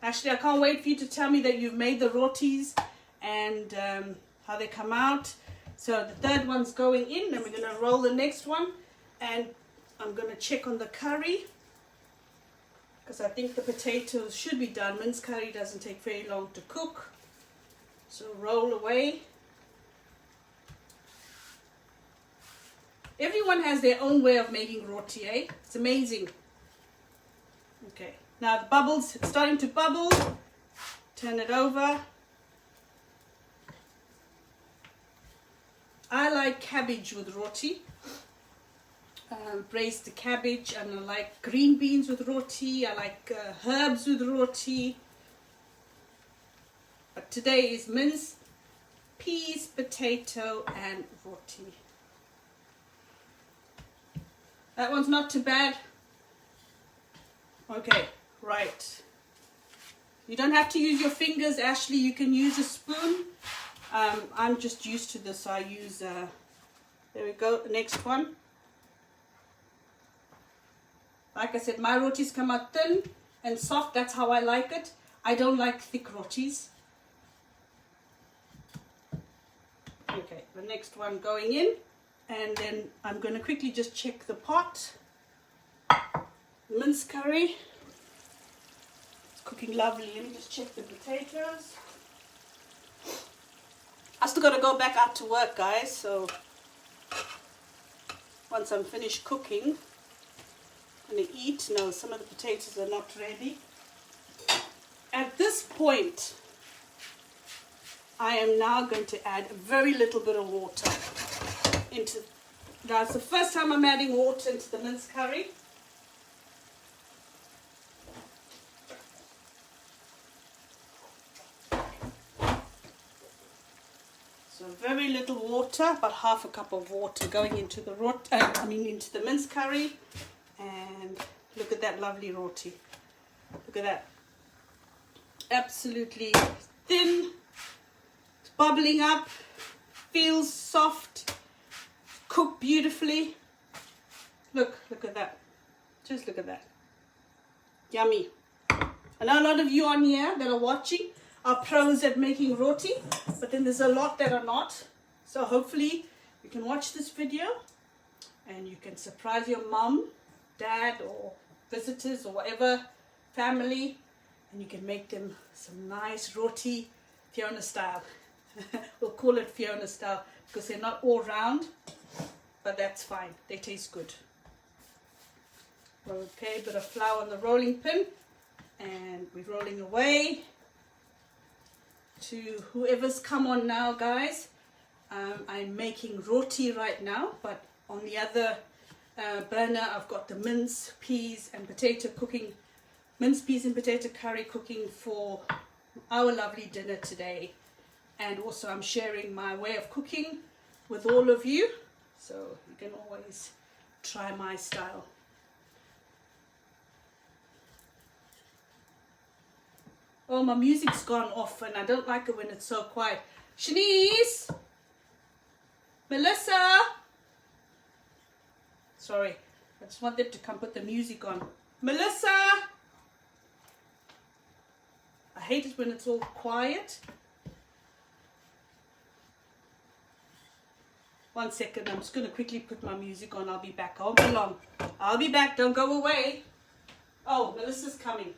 Ashley, I can't wait for you to tell me that you've made the rotis and how they come out. So the third one's going in, and we're going to roll the next one. And I'm going to check on the curry, because I think the potatoes should be done. Mince curry doesn't take very long to cook. So roll away. Everyone has their own way of making roti, eh? It's amazing. Okay, now the bubbles, it's starting to bubble. Turn it over. I like cabbage with roti. Braised the cabbage, and I like green beans with roti. I like herbs with roti. But today is mince, peas, potato and roti. That one's not too bad. Okay, right. You don't have to use your fingers, Ashley. You can use a spoon. I'm just used to this. I use, there we go, the next one. Like I said, my rotis come out thin and soft. That's how I like it. I don't like thick rotis. Okay, the next one going in. And then I'm going to quickly just check the pot. Mince curry. It's cooking lovely. Let me just check the potatoes. I still got to go back out to work, guys. So once I'm finished cooking, I'm going to eat. No, some of the potatoes are not ready. At this point, I am now going to add a very little bit of water into. Now it's the first time I'm adding water into the mince curry. So very little water, about half a cup of water going into the into the mince curry. And look at that lovely roti. Look at that. Absolutely thin. It's bubbling up. Feels soft. Cooked beautifully. Look at that. Just look at that. Yummy. I know a lot of you on here that are watching are pros at making roti, but then there's a lot that are not. So hopefully you can watch this video and you can surprise your mom, dad or visitors or whatever, family, and you can make them some nice roti Fiona style. We'll call it Fiona style because they're not all round, but that's fine. They taste good. Okay, a bit of flour on the rolling pin, and we're rolling away. To whoever's come on now, guys, I'm making roti right now, but on the other burner I've got the mince, peas and potato cooking, mince, peas and potato curry cooking for our lovely dinner today. And also I'm sharing my way of cooking with all of you, so you can always try my style. Oh, my music's gone off and I don't like it when it's so quiet. Shanice! Melissa! Sorry, I just want them to come put the music on. Melissa! I hate it when it's all quiet. 1 second, I'm just going to quickly put my music on. I'll be back. I won't be long. I'll be back. Don't go away. Oh, Melissa's coming.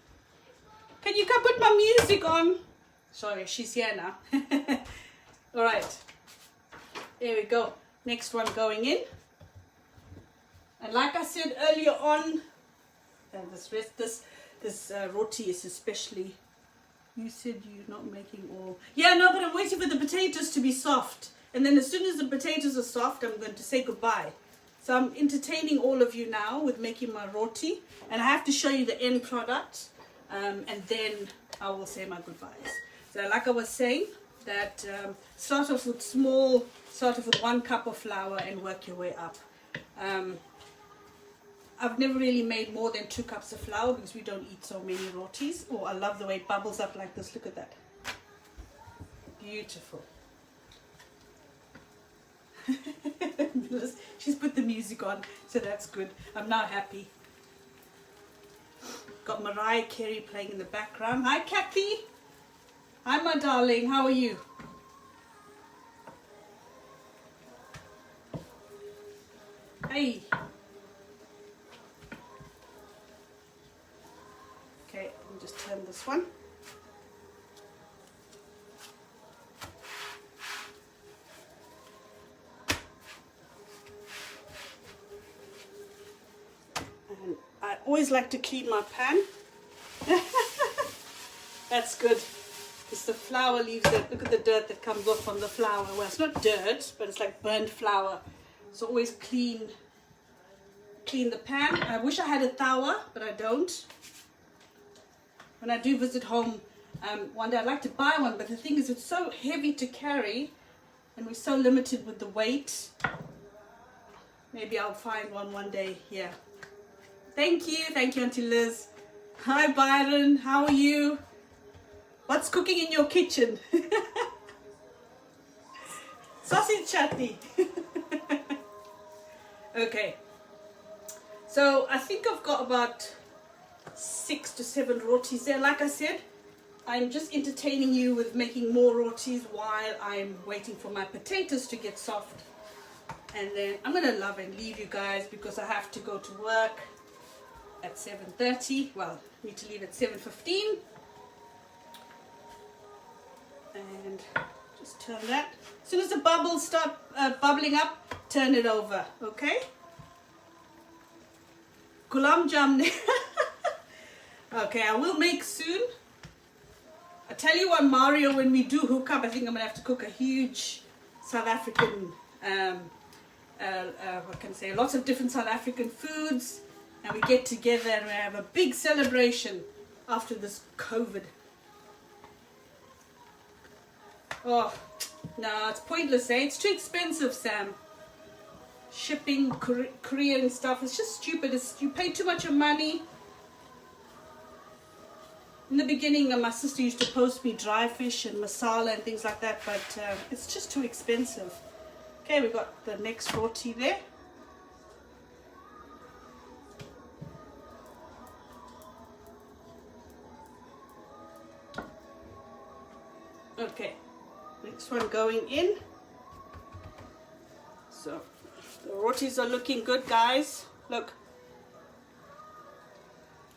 Can you come put my music on? Sorry, she's here now. All right. There we go. Next one going in. And like I said earlier on, this roti is especially. You said you're not making all. Yeah, no, but I'm waiting for the potatoes to be soft. And then as soon as the potatoes are soft, I'm going to say goodbye. So I'm entertaining all of you now with making my roti. And I have to show you the end product. And then I will say my goodbyes. So like I was saying, that start off with 1 cup of flour and work your way up. I've never really made more than 2 cups of flour because we don't eat so many rotis. Oh, I love the way it bubbles up like this. Look at that. Beautiful. She's put the music on, so that's good. I'm now happy. Got Mariah Carey playing in the background. Hi, Kathy. Hi, my darling. How are you? Hey. Okay, let me just turn this one. always like to clean my pan. That's good. Because the flour leaves it. Look at the dirt that comes off from the flour. Well, it's not dirt, but it's like burnt flour. So always clean the pan. I wish I had a tawa, but I don't. When I do visit home, one day I'd like to buy one, but the thing is it's so heavy to carry and we're so limited with the weight. Maybe I'll find one day here. Thank you Auntie Liz. Hi Byron, how are you? What's cooking in your kitchen? Sausage chutney. Okay, so I think I've got about 6 to 7 rotis there. Like I said, I'm just entertaining you with making more rotis while I'm waiting for my potatoes to get soft. And then I'm going to love and leave you guys because I have to go to work at 7:30. Well, I need to leave at 7:15. And just turn that. As soon as the bubbles start bubbling up, turn it over, okay? Gulam jamne. Okay, I will make soon. I tell you what, Mario, when we do hook up, I think I'm going to have to cook a huge South African, what can I say, lots of different South African foods. And we get together and we have a big celebration after this COVID. Oh, no, it's pointless, eh? It's too expensive, Sam. Shipping, Korean stuff, it's just stupid. You pay too much money. In the beginning, my sister used to post me dry fish and masala and things like that, but it's just too expensive. Okay, we got the next roti there. Okay, next one going in. So the rotis are looking good, guys. Look.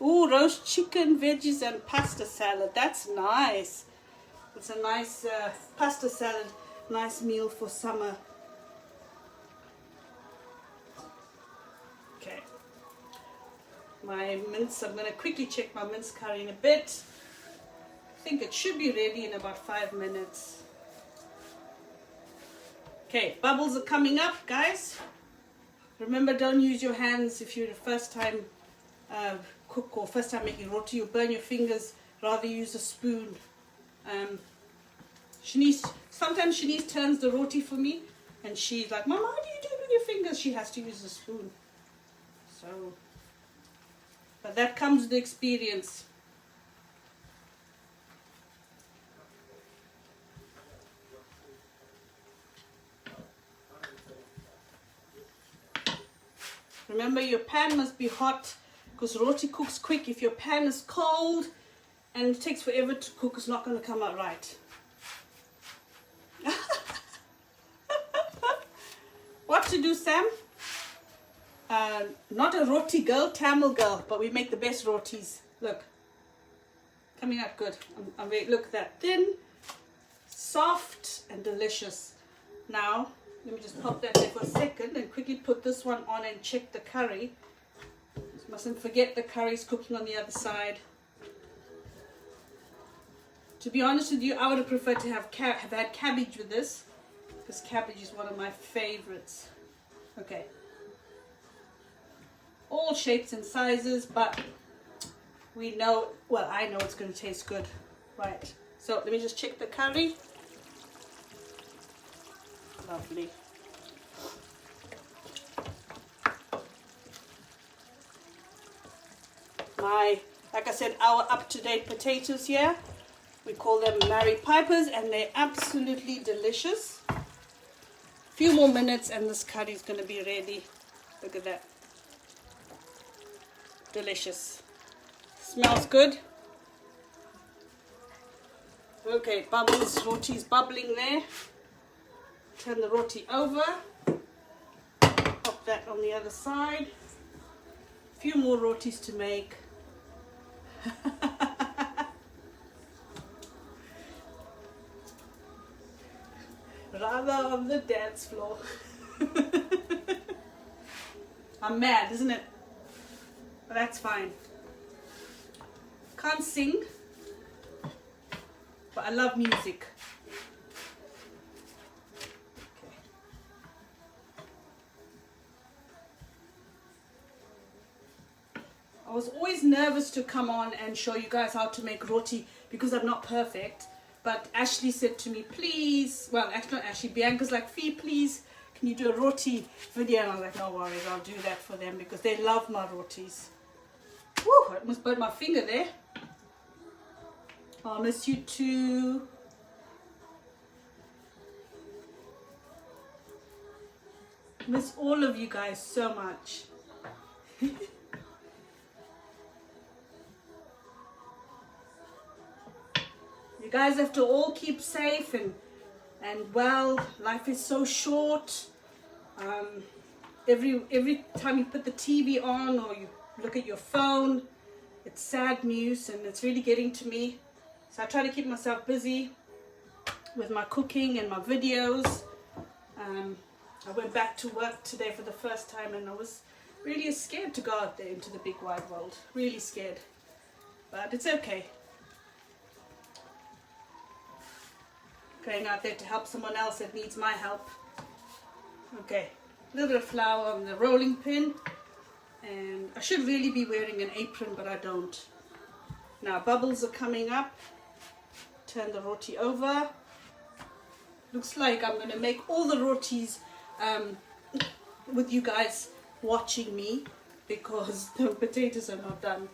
Ooh, roast chicken, veggies and pasta salad. That's nice. It's a nice pasta salad, nice meal for summer. Okay. My mince, I'm going to quickly check my mince curry in a bit. I think it should be ready in about 5 minutes. Okay, bubbles are coming up, guys. Remember, don't use your hands if you're the first time cook or first time making roti. You'll burn your fingers. Rather use a spoon. Sometimes Shanice turns the roti for me and she's like, Mama, how do you do it with your fingers? She has to use a spoon. So, but that comes with the experience. Remember, your pan must be hot because roti cooks quick. If your pan is cold and it takes forever to cook, it's not going to come out right. What to do, Sam? Not a roti girl, Tamil girl, but we make the best rotis. Look, coming out good. Look at that, thin, soft and delicious. Now, let me just pop that there for a second and quickly put this one on and check the curry. Just mustn't forget the curry's cooking on the other side. To be honest with you, I would have preferred to have had cabbage with this, because cabbage is one of my favorites. Okay. All shapes and sizes, but we know, well, I know it's going to taste good. Right. So let me just check the curry. Lovely. Like I said, our up-to-date potatoes here. We call them Mary Pipers and they're absolutely delicious. A few more minutes and this curry is going to be ready. Look at that. Delicious. Smells good. Okay, bubbles, roti's bubbling there. Turn the roti over. Pop that on the other side. A few more rotis to make. Rather on the dance floor. I'm mad, isn't it? that's fine. Can't sing, but I love music. Okay. I was always nervous to come on and show you guys how to make roti because I'm not perfect. But Ashley said to me, please, well, actually not Ashley, Bianca's like, Fee, please, can you do a roti video? And I was like, no worries, I'll do that for them because they love my rotis. Woo, I almost burnt my finger there. I'll miss you too. Miss all of you guys so much. You guys have to all keep safe and well. Life is so short. Every time you put the TV on or you look at your phone, it's sad news, and it's really getting to me. So I try to keep myself busy with my cooking and my videos. I went back to work today for the first time, and I was really scared to go out there into the big wide world. Really scared, but it's okay. Going out there to help someone else that needs my help. Okay, a little bit of flour on the rolling pin, and I should really be wearing an apron, but I don't. Now bubbles are coming up. Turn the roti over. Looks like I'm going to make all the rotis with you guys watching me because the potatoes are not done.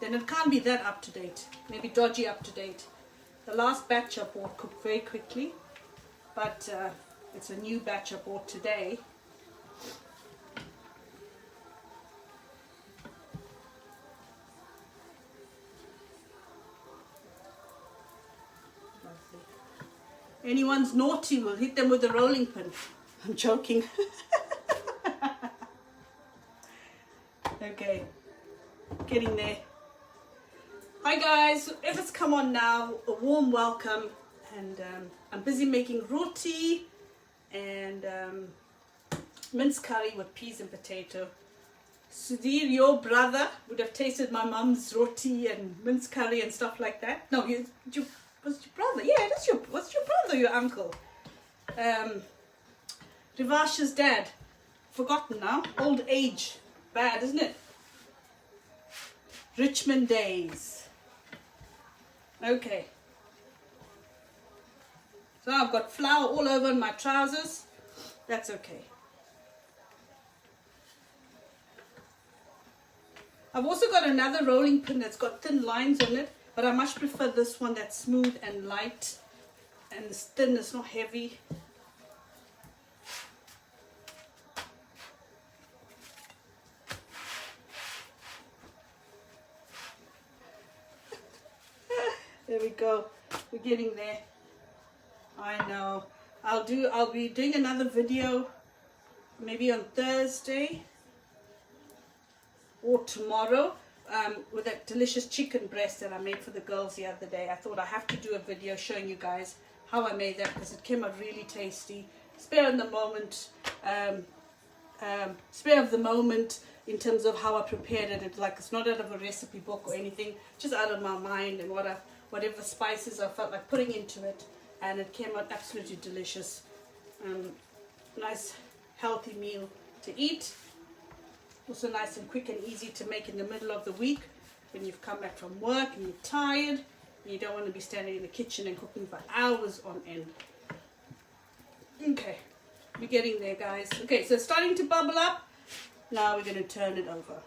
Then it can't be that up to date. Maybe dodgy up to date. The last batch I bought cooked very quickly, but it's a new batch I bought today. Lovely. Anyone's naughty, we'll hit them with a rolling pin. I'm joking. Okay, getting there. Hi guys, whoever's come on now, a warm welcome. And I'm busy making roti and mince curry with peas and potato. Sudhir, your brother, would have tasted my mum's roti and mince curry and stuff like that. No, was your brother? Yeah, what's your brother, your uncle? Rivash's dad. Forgotten now. Old age. Bad, isn't it? Richmond days. Okay. So I've got flour all over my trousers. That's okay. I've also got another rolling pin that's got thin lines on it, but I much prefer this one that's smooth and light and it's thin, it's not heavy. There we go. We're getting there. I know. I'll be doing another video maybe on Thursday or tomorrow with that delicious chicken breast that I made for the girls the other day. I thought I have to do a video showing you guys how I made that because it came out really tasty. Spare of the moment in terms of how I prepared it. It's like it's not out of a recipe book or anything, just out of my mind and whatever spices I felt like putting into it, and it came out absolutely delicious. Nice healthy meal to eat. Also nice and quick and easy to make in the middle of the week when you've come back from work and you're tired and you don't want to be standing in the kitchen and cooking for hours on end. Okay, we're getting there, guys. Okay, so it's starting to bubble up. Now we're going to turn it over.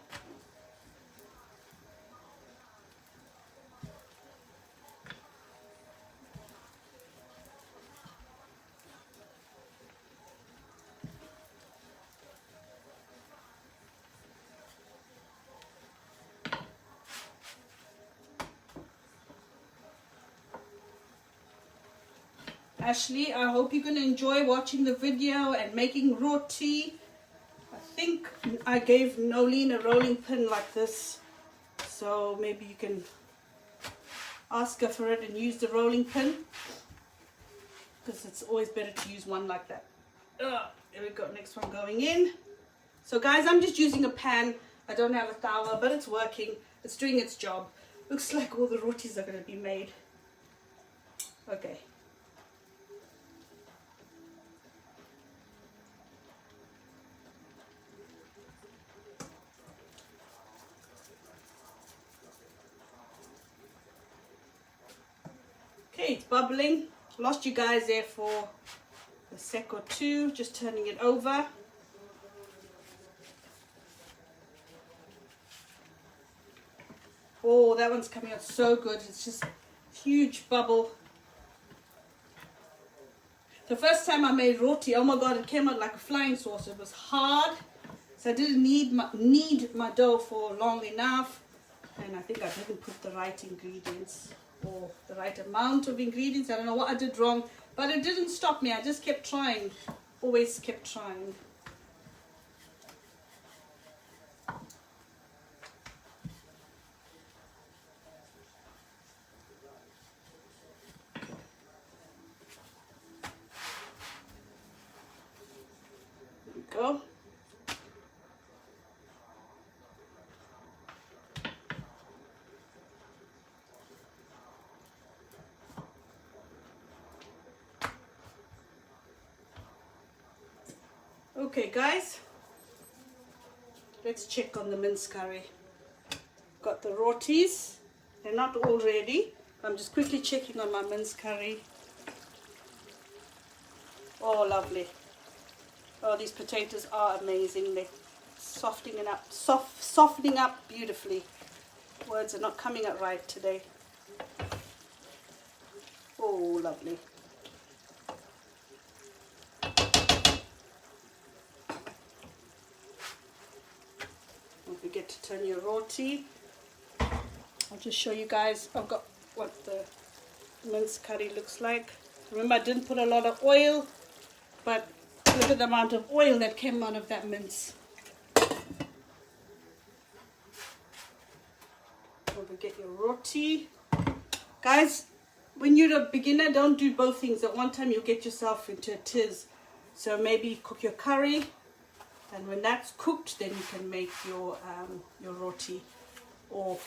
Ashley, I hope you're going to enjoy watching the video and making roti. I think I gave Nolene a rolling pin like this, so maybe you can ask her for it and use the rolling pin, because it's always better to use one like that. There we go, next one going in. So guys, I'm just using a pan. I don't have a towel, but it's working. It's doing its job. Looks like all the rotis are going to be made. Okay. Okay, it's bubbling. Lost you guys there for a sec or two, just turning it over. Oh, that one's coming out so good. It's just huge bubble. The first time I made roti, oh my god, it came out like a flying saucer. It was hard, so I didn't knead my dough for long enough, and I think I didn't put the right ingredients or the right amount of ingredients. I don't know what I did wrong, but it didn't stop me. I just kept trying, always kept trying. There we go. Okay guys, let's check on the mince curry. Got the rotis, they're not all ready. I'm just quickly checking on my mince curry. Oh lovely. Oh, these potatoes are amazing. They're softening up beautifully. Words are not coming out right today. Oh lovely. Don't forget to turn your roti. I'll just show you guys. I've got what the mince curry looks like. Remember, I didn't put a lot of oil, but look at the amount of oil that came out of that mince. Don't forget your roti. Guys, when you're a beginner, don't do both things. At one time, you'll get yourself into a tiz. So maybe cook your curry, and when that's cooked, then you can make your roti or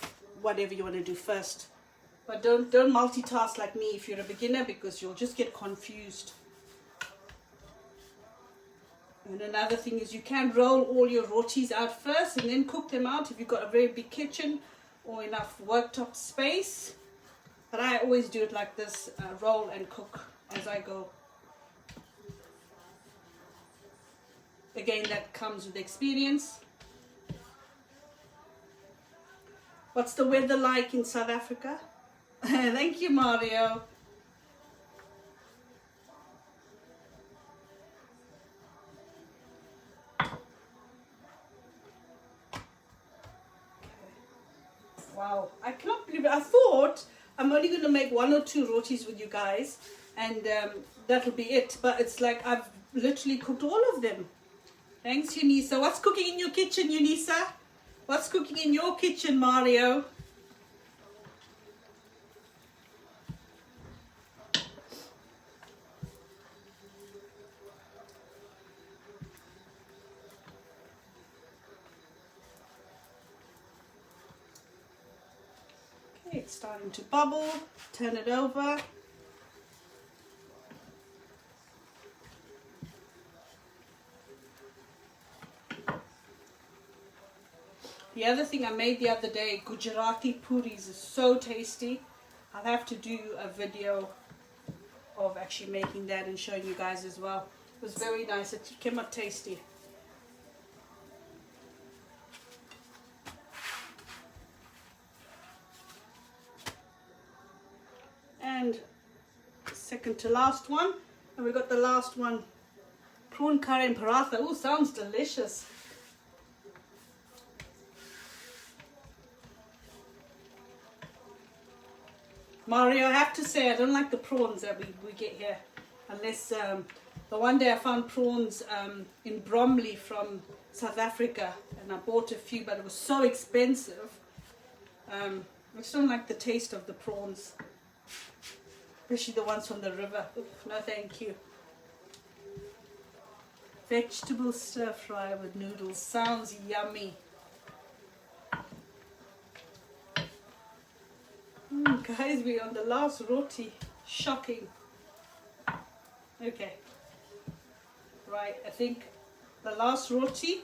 whatever you want to do first. But don't multitask like me if you're a beginner, because you'll just get confused. And another thing is, you can roll all your rotis out first and then cook them out if you've got a very big kitchen or enough worktop space. But I always do it like this, roll and cook as I go. Again, that comes with experience. What's the weather like in South Africa? Thank you, Mario. Wow, I cannot believe it. I thought I'm only going to make 1 or 2 rotis with you guys, and that'll be it. But it's like I've literally cooked all of them. Thanks, Unisa. What's cooking in your kitchen, Unisa? What's cooking in your kitchen, Mario? Okay, it's starting to bubble. Turn it over. The other thing I made the other day, Gujarati puris, is so tasty. I'll have to do a video of actually making that and showing you guys as well. It was very nice. It came out tasty. And second to last one. And we got the last one, prawn curry and paratha. Oh, sounds delicious. Mario, I have to say, I don't like the prawns that we get here. Unless, the one day I found prawns in Bromley from South Africa, and I bought a few, but it was so expensive. I just don't like the taste of the prawns. Especially the ones from the river. Oof, no thank you. Vegetable stir fry with noodles. Sounds yummy. Guys, we're on the last roti. Shocking. Okay. Right, I think the last roti,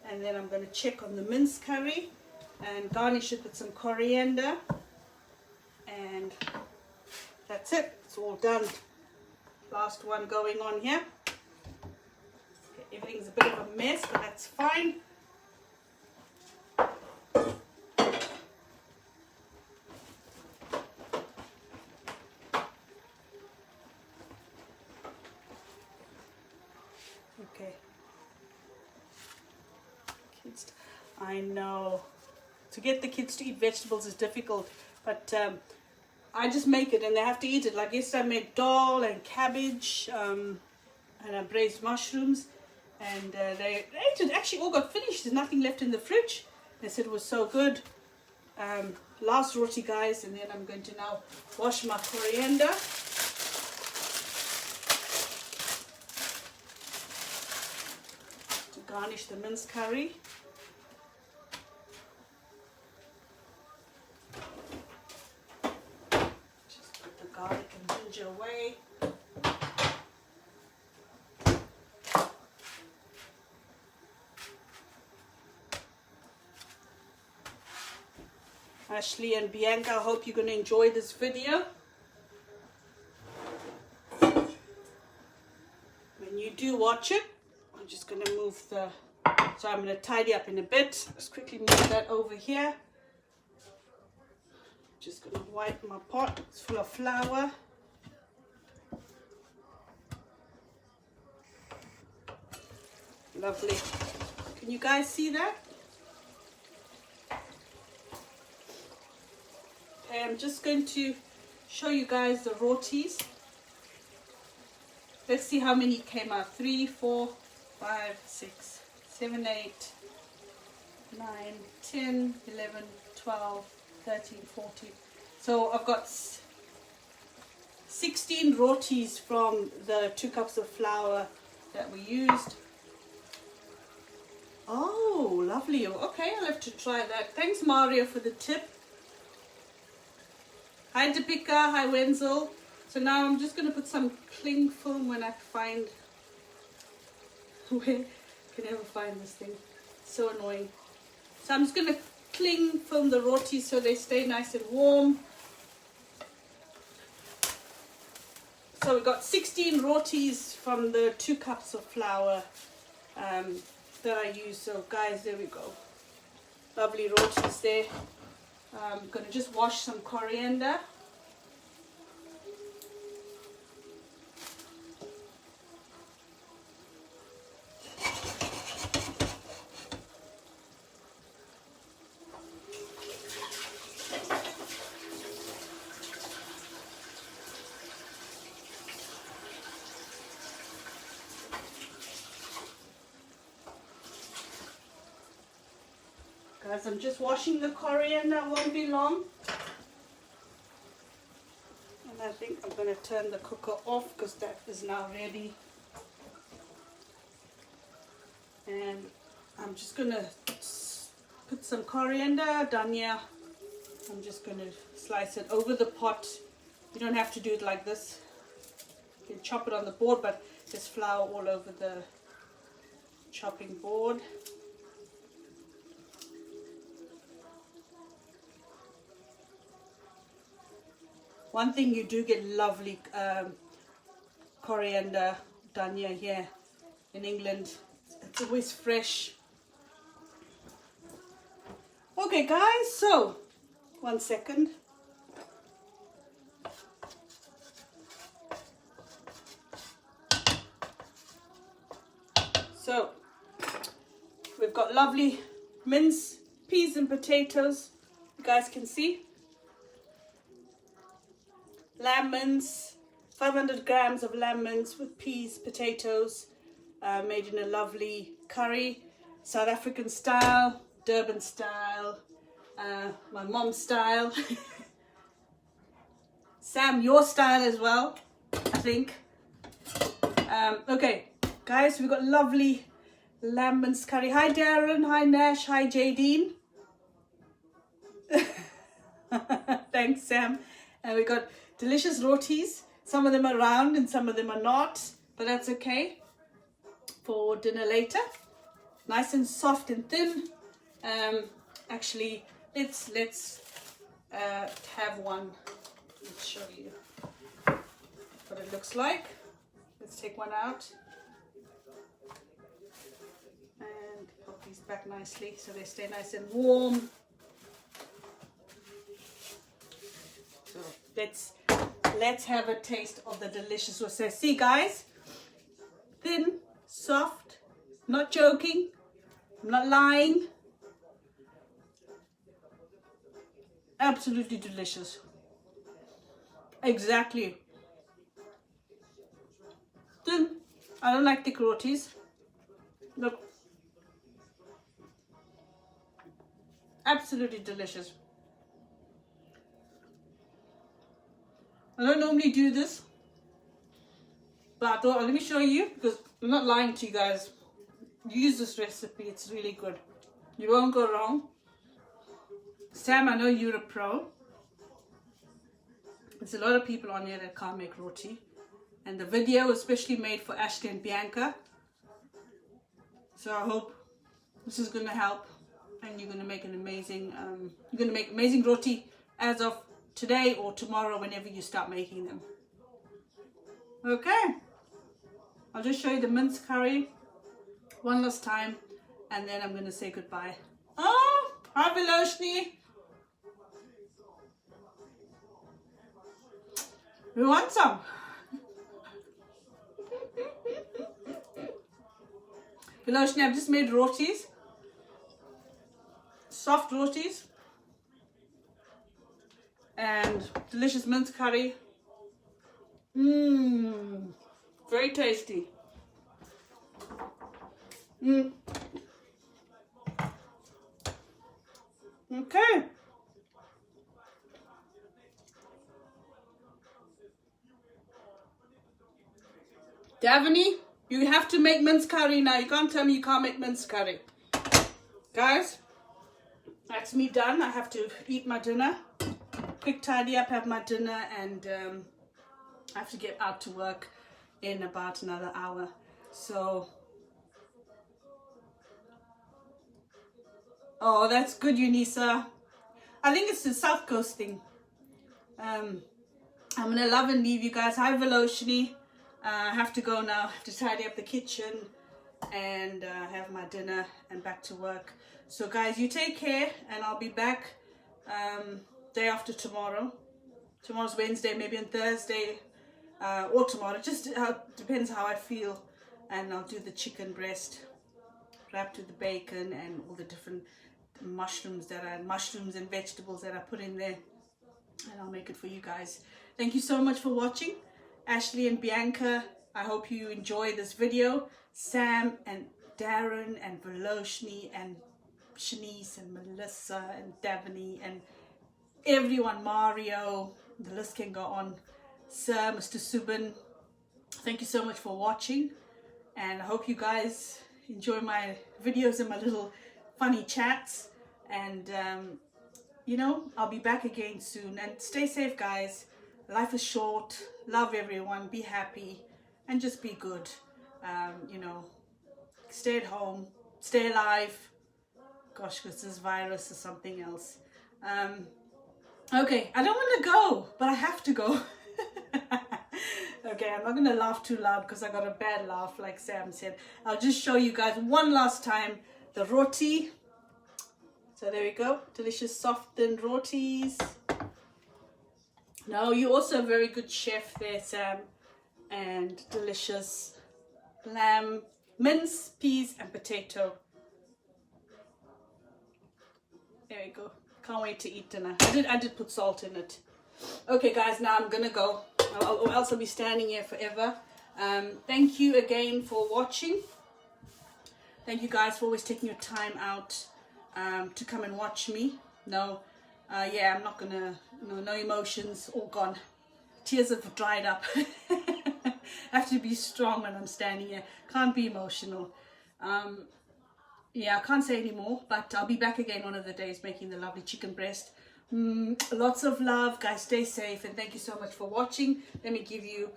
and then I'm going to check on the mince curry and garnish it with some coriander, and that's it. It's all done. Last one going on here. Okay, everything's a bit of a mess, but that's fine. Okay. Kids, I know. To get the kids to eat vegetables is difficult, but I just make it and they have to eat it. Like yesterday I made dal and cabbage and I braised mushrooms, and they ate it. Actually all got finished. There's nothing left in the fridge. They said it was so good. Last roti, guys, and then I'm going to now wash my coriander. To garnish the mince curry. Garlic and ginger away. Ashley and Bianca, I hope you're going to enjoy this video. When you do watch it, I'm just going to move the, so I'm going to tidy up in a bit. Just quickly move that over here. Just going to wipe my pot. It's full of flour. Lovely. Can you guys see that? Okay, I'm just going to show you guys the rotis. Let's see how many came out. 3, 4, 5, 6, 7, 8, 9, 10, 11, 12, 13, 14. So I've got 16 rotis from the 2 cups of flour that we used. Oh, lovely. Okay, I'll have to try that. Thanks, Mario, for the tip. Hi, Deepika. Hi, Wenzel. So now I'm just going to put some cling film when I find... Where can I ever find this thing? So annoying. So I'm just going to cling film the roti so they stay nice and warm. So we've got 16 rotis from the 2 cups of flour that I use. So guys, there we go. Lovely rotis there. I'm going to just wash some coriander. Guys, I'm just washing the coriander, it won't be long. And I think I'm going to turn the cooker off because that is now ready. And I'm just going to put some coriander, dhania. I'm just going to slice it over the pot. You don't have to do it like this. You can chop it on the board, but there's flour all over the chopping board. One thing, you do get lovely coriander dhania here in England. It's always fresh. Okay guys, so 1 second. So we've got lovely mince, peas and potatoes. You guys can see. Lamb mince, 500 grams of lamb mince with peas, potatoes, made in a lovely curry, South African style, Durban style, my mom's style. Sam, your style as well, I think. Okay, guys, we've got lovely lamb mince curry. Hi Darren, hi Nash, hi Jadine. Thanks Sam. And we got delicious rotis. Some of them are round and some of them are not, but that's okay for dinner later. Nice and soft and thin. Actually, let's have one. Let's show you what it looks like. Let's take one out and pop these back nicely so they stay nice and warm. So let's have a taste of the delicious roti. See guys, thin, soft, not joking, I'm not lying. Absolutely delicious. Exactly. Thin. I don't like thick rotis. Look. Absolutely delicious. I don't normally do this, but I thought, let me show you, because I'm not lying to you guys. Use this recipe, it's really good. You won't go wrong. Sam, I know you're a pro. There's a lot of people on here that can't make roti. And the video was especially made for Ashley and Bianca. So I hope this is going to help. And you're going to make an amazing, amazing roti as of today or tomorrow, whenever you start making them. Okay. I'll just show you the mince curry one last time. And then I'm going to say goodbye. Oh, hi Viloshni. We want some. Viloshni, I've just made rotis. Soft rotis. And delicious mince curry. Very tasty. Okay. Davani, you have to make mince curry now. You can't tell me you can't make mince curry. Guys, that's me done. I have to eat my dinner. Quick tidy up, have my dinner, and I have to get out to work in about another hour. So, oh, that's good, Unisa. I think it's the South Coast thing. I'm gonna love and leave you guys. Hi, Veloshini. I have to go now. I have to tidy up the kitchen and have my dinner and back to work. So guys, you take care, and I'll be back day after tomorrow. Tomorrow's Wednesday, maybe on Thursday or tomorrow. Just depends how I feel. And I'll do the chicken breast wrapped with the bacon and all the different mushrooms and vegetables that I put in there. And I'll make it for you guys. Thank you so much for watching. Ashley and Bianca, I hope you enjoy this video. Sam and Darren and Veloshni and Shanice and Melissa and Davani and everyone, Mario, the list can go on. Sir, Mr. Subin, thank you so much for watching, and I hope you guys enjoy my videos and my little funny chats, and you know, I'll be back again soon. And stay safe guys, life is short, love everyone, be happy and just be good. You know, stay at home, stay alive. Gosh, because this virus is something else. Okay, I don't want to go, but I have to go. Okay, I'm not going to laugh too loud because I got a bad laugh, like Sam said. I'll just show you guys one last time the roti. So there we go, delicious soft thin rotis. No, you're also a very good chef there, Sam. And delicious lamb, mince, peas and potato. There we go. Can't wait to eat dinner. I did put salt in it. Okay guys, now I'm gonna go, or else I'll be standing here forever. Thank you again for watching. Thank you guys for always taking your time out to come and watch me. No, yeah, I'm not gonna, no emotions, all gone. Tears have dried up. I have to be strong when I'm standing here. Can't be emotional. Yeah, I can't say any more, but I'll be back again one of the days making the lovely chicken breast Lots of love, guys. Stay safe, and thank you so much for watching. Let me give you,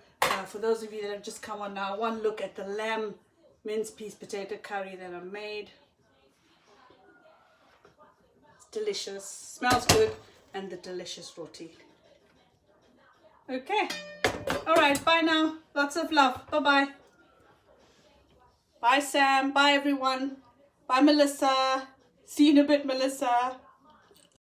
for those of you that have just come on now, one look at the lamb mince peas potato curry that I made. It's delicious, smells good, and the delicious roti. Okay, all right, bye now. Lots of love. Bye-bye. Bye, Sam. Bye, everyone. Bye, Melissa. See you in a bit, Melissa.